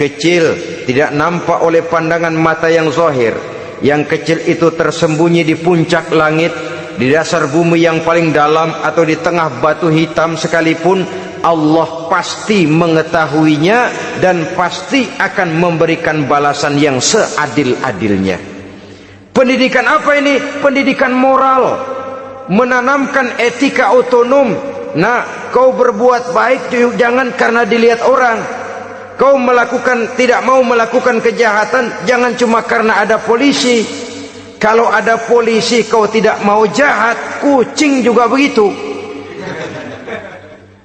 kecil, tidak nampak oleh pandangan mata yang zahir, yang kecil itu tersembunyi di puncak langit, di dasar bumi yang paling dalam, atau di tengah batu hitam sekalipun, Allah pasti mengetahuinya dan pasti akan memberikan balasan yang seadil-adilnya. Pendidikan apa ini? Pendidikan moral, menanamkan etika otonom. Nah, kau berbuat baik jangan karena dilihat orang. Kau tidak mau melakukan kejahatan jangan cuma karena ada polisi. Kalau ada polisi kau tidak mau jahat, kucing juga begitu.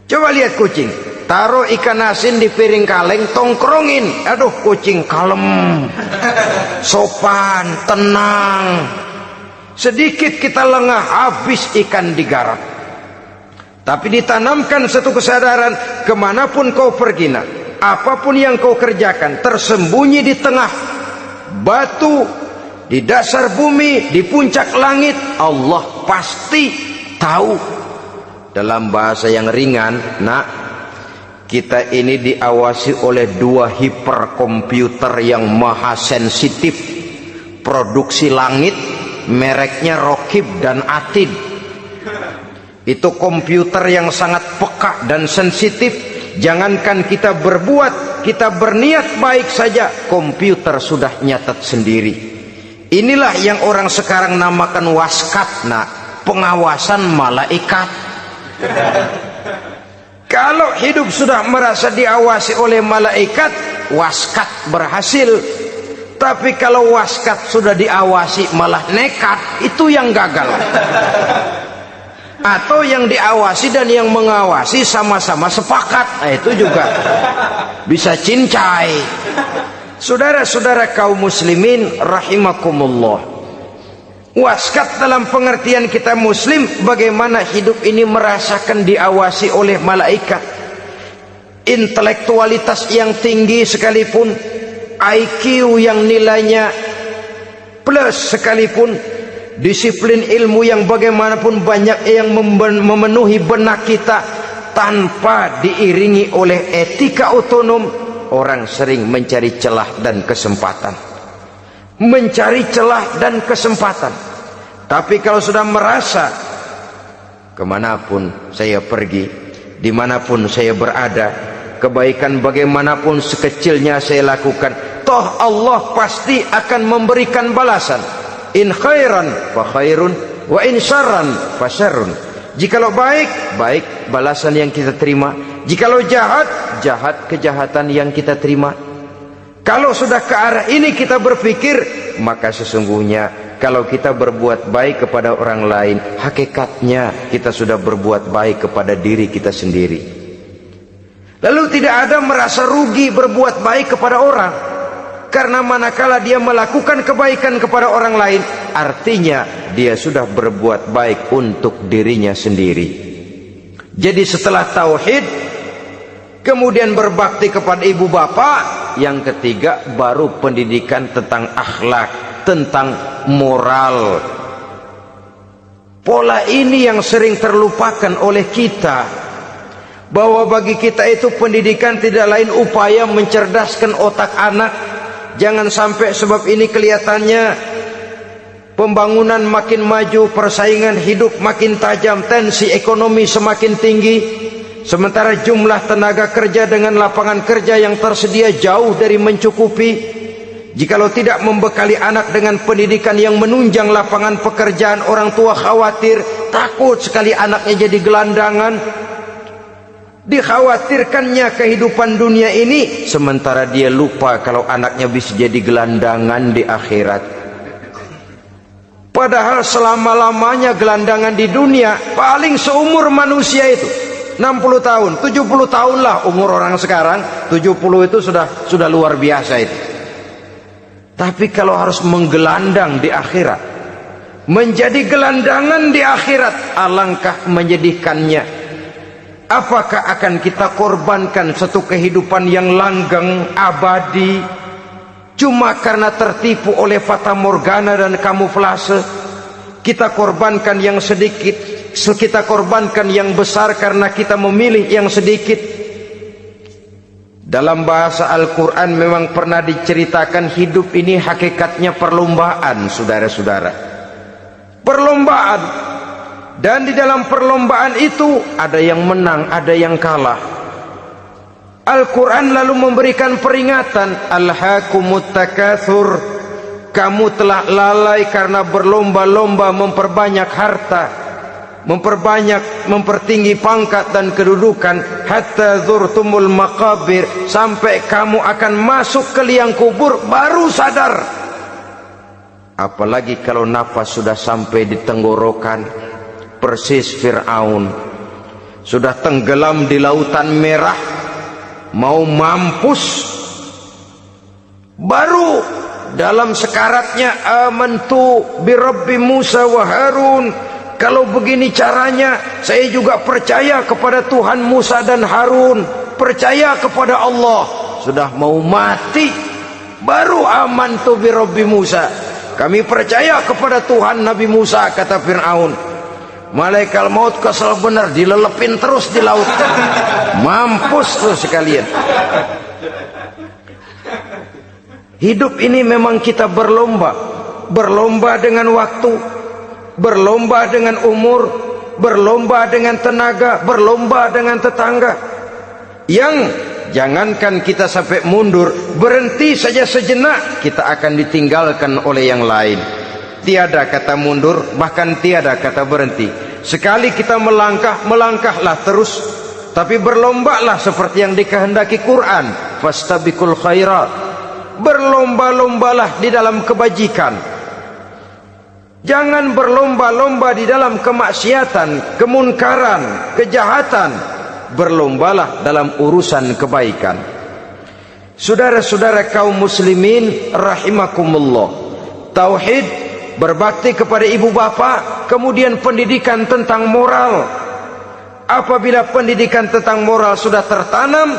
Coba lihat kucing, taruh ikan asin di piring kaleng, tongkrongin. Aduh, kucing kalem, sopan, tenang. Sedikit kita lengah, habis ikan digarap. Tapi ditanamkan satu kesadaran, kemanapun kau pergi, nak, apapun yang kau kerjakan, tersembunyi di tengah batu, di dasar bumi, di puncak langit, Allah pasti tahu. Dalam bahasa yang ringan, nak, Kita ini diawasi oleh 2 hiperkomputer yang maha sensitif, produksi langit, mereknya Rokib dan Atid. Itu komputer yang sangat peka dan sensitif. Jangankan kita berbuat, kita berniat baik saja, komputer sudah nyatat sendiri. Inilah yang orang sekarang namakan waskat, pengawasan malaikat. Kalau hidup sudah merasa diawasi oleh malaikat, waskat berhasil. Tapi kalau waskat sudah diawasi malah nekat, itu yang gagal. Atau yang diawasi dan yang mengawasi sama-sama sepakat, itu juga bisa cincai. Saudara-saudara kaum muslimin rahimakumullah, waskat dalam pengertian kita muslim, bagaimana hidup ini merasakan diawasi oleh malaikat. Intelektualitas yang tinggi sekalipun, IQ yang nilainya plus sekalipun, disiplin ilmu yang bagaimanapun banyak yang memenuhi benak kita, tanpa diiringi oleh etika otonom, orang sering mencari celah dan kesempatan. Mencari celah dan kesempatan. Tapi kalau sudah merasa kemanapun saya pergi, dimanapun saya berada, kebaikan bagaimanapun sekecilnya saya lakukan, toh Allah pasti akan memberikan balasan. In khairan fa khairun, wa in syarran fa syarrun. Jikalau baik, baik balasan yang kita terima. Jikalau jahat, jahat kejahatan yang kita terima. Kalau sudah ke arah ini kita berpikir, maka sesungguhnya kalau kita berbuat baik kepada orang lain, hakikatnya kita sudah berbuat baik kepada diri kita sendiri. Lalu tidak ada merasa rugi berbuat baik kepada orang. Karena manakala dia melakukan kebaikan kepada orang lain, artinya dia sudah berbuat baik untuk dirinya sendiri. Jadi setelah tauhid, kemudian berbakti kepada ibu bapak, yang ketiga baru pendidikan tentang akhlak, tentang moral. Pola ini yang sering terlupakan oleh kita, bahwa bagi kita itu pendidikan tidak lain upaya mencerdaskan otak anak. Jangan sampai sebab ini kelihatannya pembangunan makin maju, persaingan hidup makin tajam, tensi ekonomi semakin tinggi, sementara jumlah tenaga kerja dengan lapangan kerja yang tersedia jauh dari mencukupi. Jikalau tidak membekali anak dengan pendidikan yang menunjang lapangan pekerjaan, orang tua khawatir, takut sekali anaknya jadi gelandangan. Dikhawatirkannya kehidupan dunia ini, sementara dia lupa kalau anaknya bisa jadi gelandangan di akhirat. Padahal selama-lamanya gelandangan di dunia paling seumur manusia itu 60 tahun, 70 tahun lah umur orang sekarang. 70 itu sudah luar biasa itu. Tapi kalau harus menggelandang di akhirat, menjadi gelandangan di akhirat, alangkah menyedihkannya. Apakah akan kita korbankan satu kehidupan yang langgeng, abadi, cuma karena tertipu oleh fata morgana dan kamuflase? Kita korbankan yang sedikit, kita korbankan yang besar karena kita memilih yang sedikit. Dalam bahasa Al-Quran memang pernah diceritakan hidup ini hakikatnya perlombaan, saudara-saudara. Perlombaan. Dan di dalam perlombaan itu ada yang menang, ada yang kalah. Al-Quran lalu memberikan peringatan, alhaakumut takatsur, kamu telah lalai karena berlomba-lomba memperbanyak harta, mempertinggi pangkat dan kedudukan, hatta zurtumul maqabir, sampai kamu akan masuk ke liang kubur baru sadar. Apalagi kalau nafas sudah sampai di tenggorokan. Persis Fir'aun sudah tenggelam di lautan merah, mau mampus, baru dalam sekaratnya amantu bi Rabbi Musa wa Harun. Kalau begini caranya, saya juga percaya kepada Tuhan Musa dan Harun, percaya kepada Allah. Sudah mau mati, baru amantu bi Rabbi Musa, kami percaya kepada Tuhan Nabi Musa, kata Fir'aun. Malaikat maut kesel bener, dilelepin terus di laut. Mampus tuh sekalian. Hidup ini memang kita berlomba. Berlomba dengan waktu, berlomba dengan umur, berlomba dengan tenaga, berlomba dengan tetangga. Yang jangankan kita sampai mundur, berhenti saja sejenak, kita akan ditinggalkan oleh yang lain. Tiada kata mundur, bahkan tiada kata berhenti. Sekali kita melangkah, melangkahlah terus. Tapi berlombalah seperti yang dikehendaki Quran. Fastabiqul khairat. Berlomba-lombalah di dalam kebajikan. Jangan berlomba-lomba di dalam kemaksiatan, kemunkaran, kejahatan. Berlombalah dalam urusan kebaikan. Saudara-saudara kaum muslimin rahimakumullah, tauhid, berbakti kepada ibu bapa, kemudian pendidikan tentang moral. Apabila pendidikan tentang moral sudah tertanam,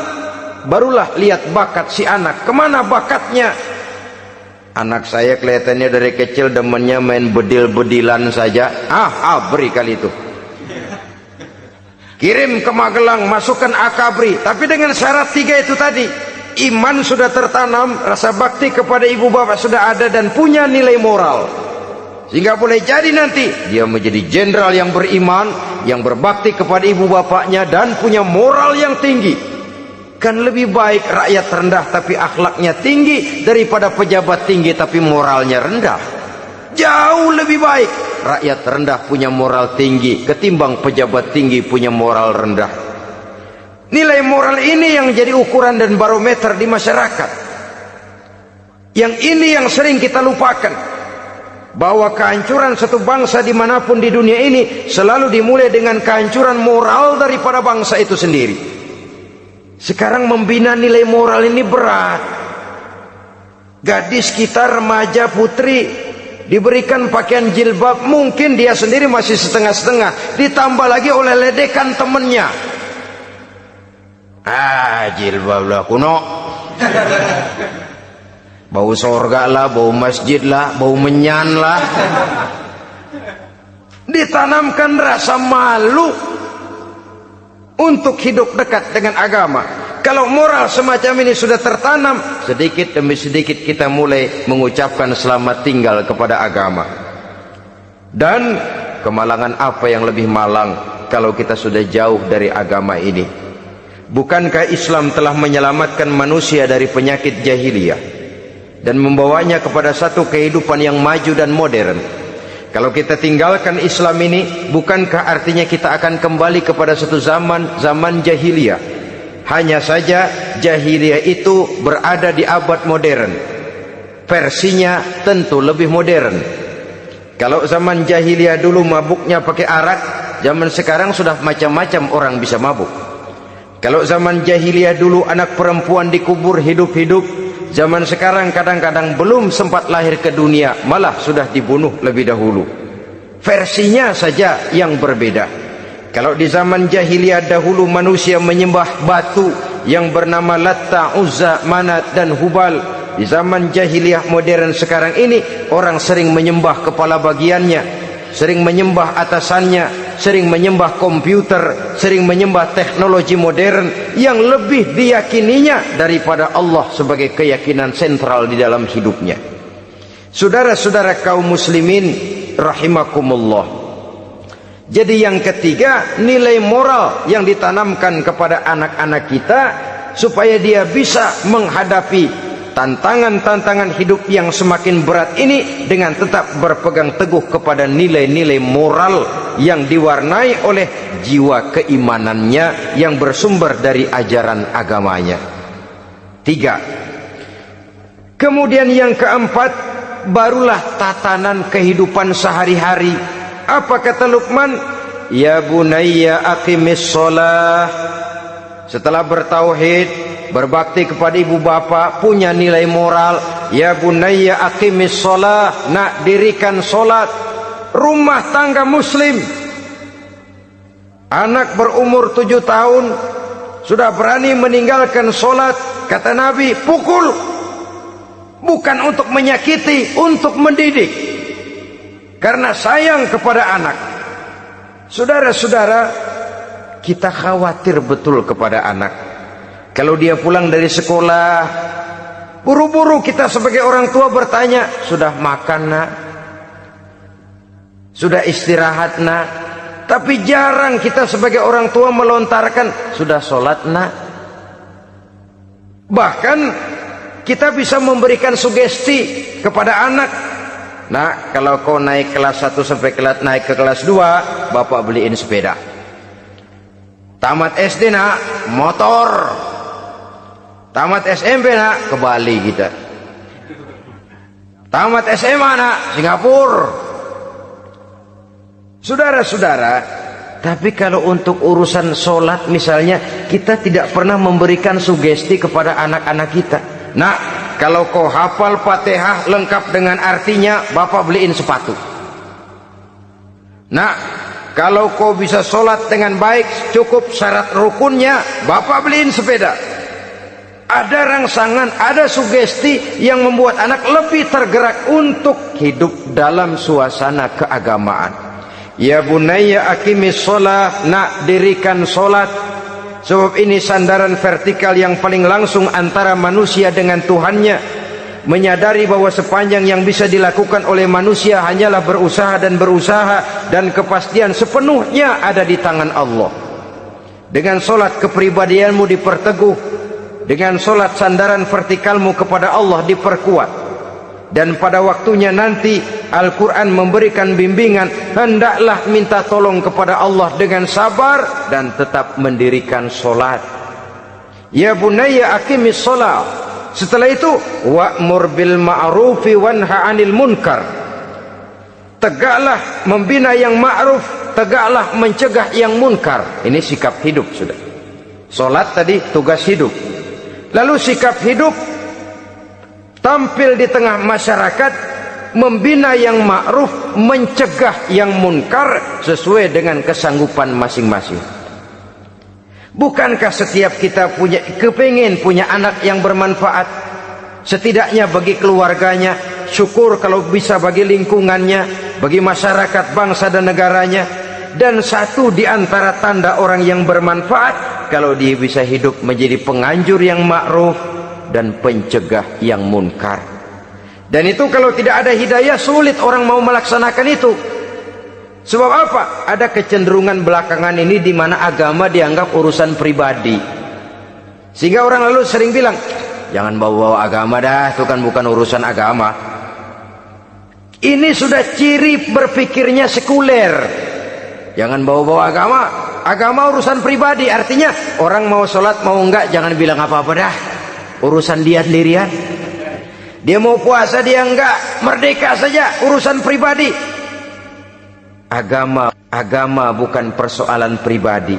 barulah lihat bakat si anak. Kemana bakatnya? Anak saya kelihatannya dari kecil demennya main bedil-bedilan saja. Abri kali itu. Kirim ke Magelang, masukkan akabri. Tapi dengan syarat 3 itu tadi. Iman sudah tertanam, rasa bakti kepada ibu bapak sudah ada, dan punya nilai moral. Sehingga boleh jadi nanti dia menjadi jenderal yang beriman, yang berbakti kepada ibu bapaknya, dan punya moral yang tinggi. Kan lebih baik rakyat rendah tapi akhlaknya tinggi, daripada pejabat tinggi tapi moralnya rendah. Jauh lebih baik rakyat rendah punya moral tinggi ketimbang pejabat tinggi punya moral rendah. Nilai moral ini yang jadi ukuran dan barometer di masyarakat. Yang ini yang sering kita lupakan, bahwa kehancuran satu bangsa dimanapun di dunia ini selalu dimulai dengan kehancuran moral daripada bangsa itu sendiri. Sekarang membina nilai moral ini berat. Gadis kita, remaja, putri, diberikan pakaian jilbab, mungkin dia sendiri masih setengah-setengah, ditambah lagi oleh ledekan temennya. Jilbab lah kuno. Bau sorga lah, bau masjid lah, bau menyan lah. Ditanamkan rasa malu untuk hidup dekat dengan agama. Kalau moral semacam ini sudah tertanam, sedikit demi sedikit kita mulai mengucapkan selamat tinggal kepada agama. Dan kemalangan apa yang lebih malang kalau kita sudah jauh dari agama ini? Bukankah Islam telah menyelamatkan manusia dari penyakit jahiliyah dan membawanya kepada satu kehidupan yang maju dan modern? Kalau kita tinggalkan Islam ini, bukankah artinya kita akan kembali kepada satu zaman jahiliyah? Hanya saja jahiliyah itu berada di abad modern. Versinya tentu lebih modern. Kalau zaman jahiliyah dulu mabuknya pakai arak, zaman sekarang sudah macam-macam orang bisa mabuk. Kalau zaman jahiliyah dulu anak perempuan dikubur hidup-hidup, zaman sekarang kadang-kadang belum sempat lahir ke dunia, malah sudah dibunuh lebih dahulu. Versinya saja yang berbeda. Kalau di zaman jahiliyah dahulu manusia menyembah batu yang bernama Latta, Uzza, Manat dan Hubal, di zaman jahiliyah modern sekarang ini orang sering menyembah kepala bagiannya, sering menyembah atasannya, sering menyembah komputer, sering menyembah teknologi modern yang lebih diyakininya daripada Allah sebagai keyakinan sentral di dalam hidupnya. Saudara-saudara kaum muslimin rahimakumullah. Jadi yang ketiga, nilai moral yang ditanamkan kepada anak-anak kita supaya dia bisa menghadapi tantangan-tantangan hidup yang semakin berat ini dengan tetap berpegang teguh kepada nilai-nilai moral yang diwarnai oleh jiwa keimanannya yang bersumber dari ajaran agamanya. 3. Kemudian yang keempat, barulah tatanan kehidupan sehari-hari. Apa kata Luqman? Ya bunayya aqimis shalah. Setelah bertauhid, berbakti kepada ibu bapa, punya nilai moral. Ya bunayya aqimis shalah, nak dirikan solat. Rumah tangga muslim. Anak berumur 7 tahun sudah berani meninggalkan solat, kata Nabi, pukul. Bukan untuk menyakiti, untuk mendidik. Karena sayang kepada anak. Saudara-saudara, kita khawatir betul kepada anak. Kalau dia pulang dari sekolah, buru-buru kita sebagai orang tua bertanya, sudah makan nak? Sudah istirahat nak? Tapi jarang kita sebagai orang tua melontarkan, sudah sholat nak? Bahkan kita bisa memberikan sugesti kepada anak. Nah, kalau kau naik kelas 1 sampai naik ke kelas 2, bapak beliin sepeda. Tamat SD nak, motor. Tamat SMP nak, ke Bali kita. Tamat SMA nak, Singapura. Saudara-saudara, tapi kalau untuk urusan sholat misalnya, kita tidak pernah memberikan sugesti kepada anak-anak kita. Nah, kalau kau hafal Fatihah lengkap dengan artinya, bapak beliin sepatu. Nah, kalau kau bisa sholat dengan baik, cukup syarat rukunnya, bapak beliin sepeda. Ada rangsangan, ada sugesti yang membuat anak lebih tergerak untuk hidup dalam suasana keagamaan. Ya bunayya aqimis sholah, nak dirikan sholat. Sebab ini sandaran vertikal yang paling langsung antara manusia dengan Tuhannya. Menyadari bahwa sepanjang yang bisa dilakukan oleh manusia hanyalah berusaha, dan kepastian sepenuhnya ada di tangan Allah. Dengan solat kepribadianmu diperteguh, dengan solat sandaran vertikalmu kepada Allah diperkuat. Dan pada waktunya nanti Al-Quran memberikan bimbingan, hendaklah minta tolong kepada Allah dengan sabar dan tetap mendirikan solat. Ya bunayya aqimis sholat. Setelah itu wa'mur bil ma'rufi wanha 'anil munkar. Tegaklah membina yang ma'ruf, tegaklah mencegah yang munkar. Ini sikap hidup sudah. Solat tadi tugas hidup. Lalu sikap hidup tampil di tengah masyarakat, membina yang ma'ruf, mencegah yang munkar sesuai dengan kesanggupan masing-masing. Bukankah setiap kita kepingin punya anak yang bermanfaat, setidaknya bagi keluarganya, syukur kalau bisa bagi lingkungannya, bagi masyarakat, bangsa dan negaranya. Dan satu di antara tanda orang yang bermanfaat, kalau dia bisa hidup menjadi penganjur yang ma'ruf dan pencegah yang munkar. Dan itu kalau tidak ada hidayah, sulit orang mau melaksanakan itu. Sebab apa? Ada kecenderungan belakangan ini di mana agama dianggap urusan pribadi. Sehingga orang lalu sering bilang, jangan bawa-bawa agama dah, itu kan bukan urusan agama. Ini sudah ciri berpikirnya sekuler. Jangan bawa-bawa agama. Agama urusan pribadi, artinya orang mau sholat mau enggak, jangan bilang apa-apa dah, urusan dia sendirian. Dia mau puasa dia enggak, merdeka saja, urusan pribadi. Agama bukan persoalan pribadi.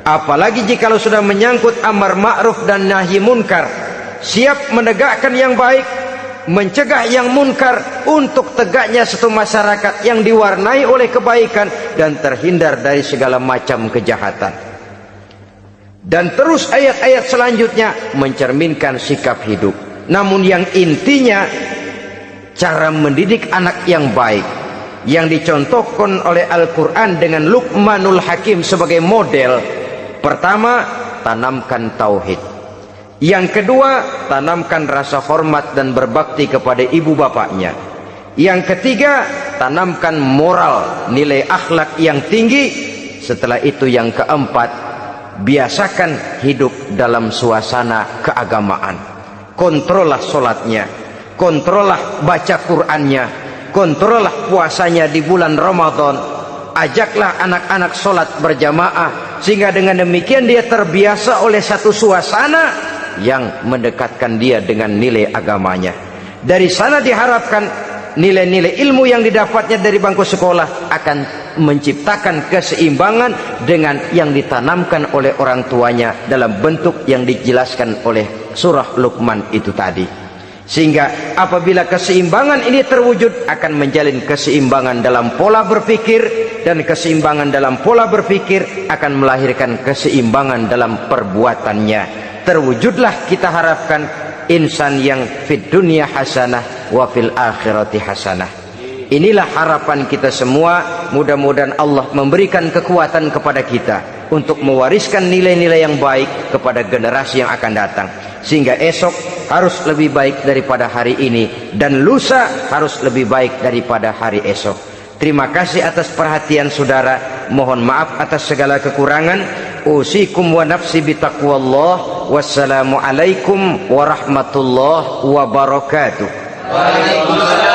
Apalagi jika sudah menyangkut amar ma'ruf dan nahi munkar, siap menegakkan yang baik, mencegah yang munkar, untuk tegaknya satu masyarakat yang diwarnai oleh kebaikan dan terhindar dari segala macam kejahatan. Dan terus ayat-ayat selanjutnya mencerminkan sikap hidup. Namun yang intinya, cara mendidik anak yang baik yang dicontohkan oleh Al-Quran dengan Luqmanul Hakim sebagai model. Pertama, tanamkan tauhid. Yang kedua, tanamkan rasa hormat dan berbakti kepada ibu bapaknya. Yang ketiga, tanamkan moral, nilai akhlak yang tinggi. Setelah itu yang keempat, biasakan hidup dalam suasana keagamaan. Kontrollah sholatnya, kontrollah baca Qur'annya, kontrollah puasanya di bulan Ramadan. Ajaklah anak-anak sholat berjamaah, sehingga dengan demikian dia terbiasa oleh satu suasana yang mendekatkan dia dengan nilai agamanya. Dari sana diharapkan nilai-nilai ilmu yang didapatnya dari bangku sekolah akan menciptakan keseimbangan dengan yang ditanamkan oleh orang tuanya dalam bentuk yang dijelaskan oleh surah Luqman itu tadi. Sehingga apabila keseimbangan ini terwujud, akan menjalin keseimbangan dalam pola berpikir, dan keseimbangan dalam pola berpikir akan melahirkan keseimbangan dalam perbuatannya. Terwujudlah kita harapkan insan yang fid dunya hasanah wa fil akhirati hasanah. Inilah harapan kita semua. Mudah-mudahan Allah memberikan kekuatan kepada kita untuk mewariskan nilai-nilai yang baik kepada generasi yang akan datang, sehingga esok harus lebih baik daripada hari ini, dan lusa harus lebih baik daripada hari esok. Terima kasih atas perhatian saudara. Mohon maaf atas segala kekurangan. Usikum wa nafsi bitaqwallah. Wassalamualaikum warahmatullahi wabarakatuh. Waalaikumsalam.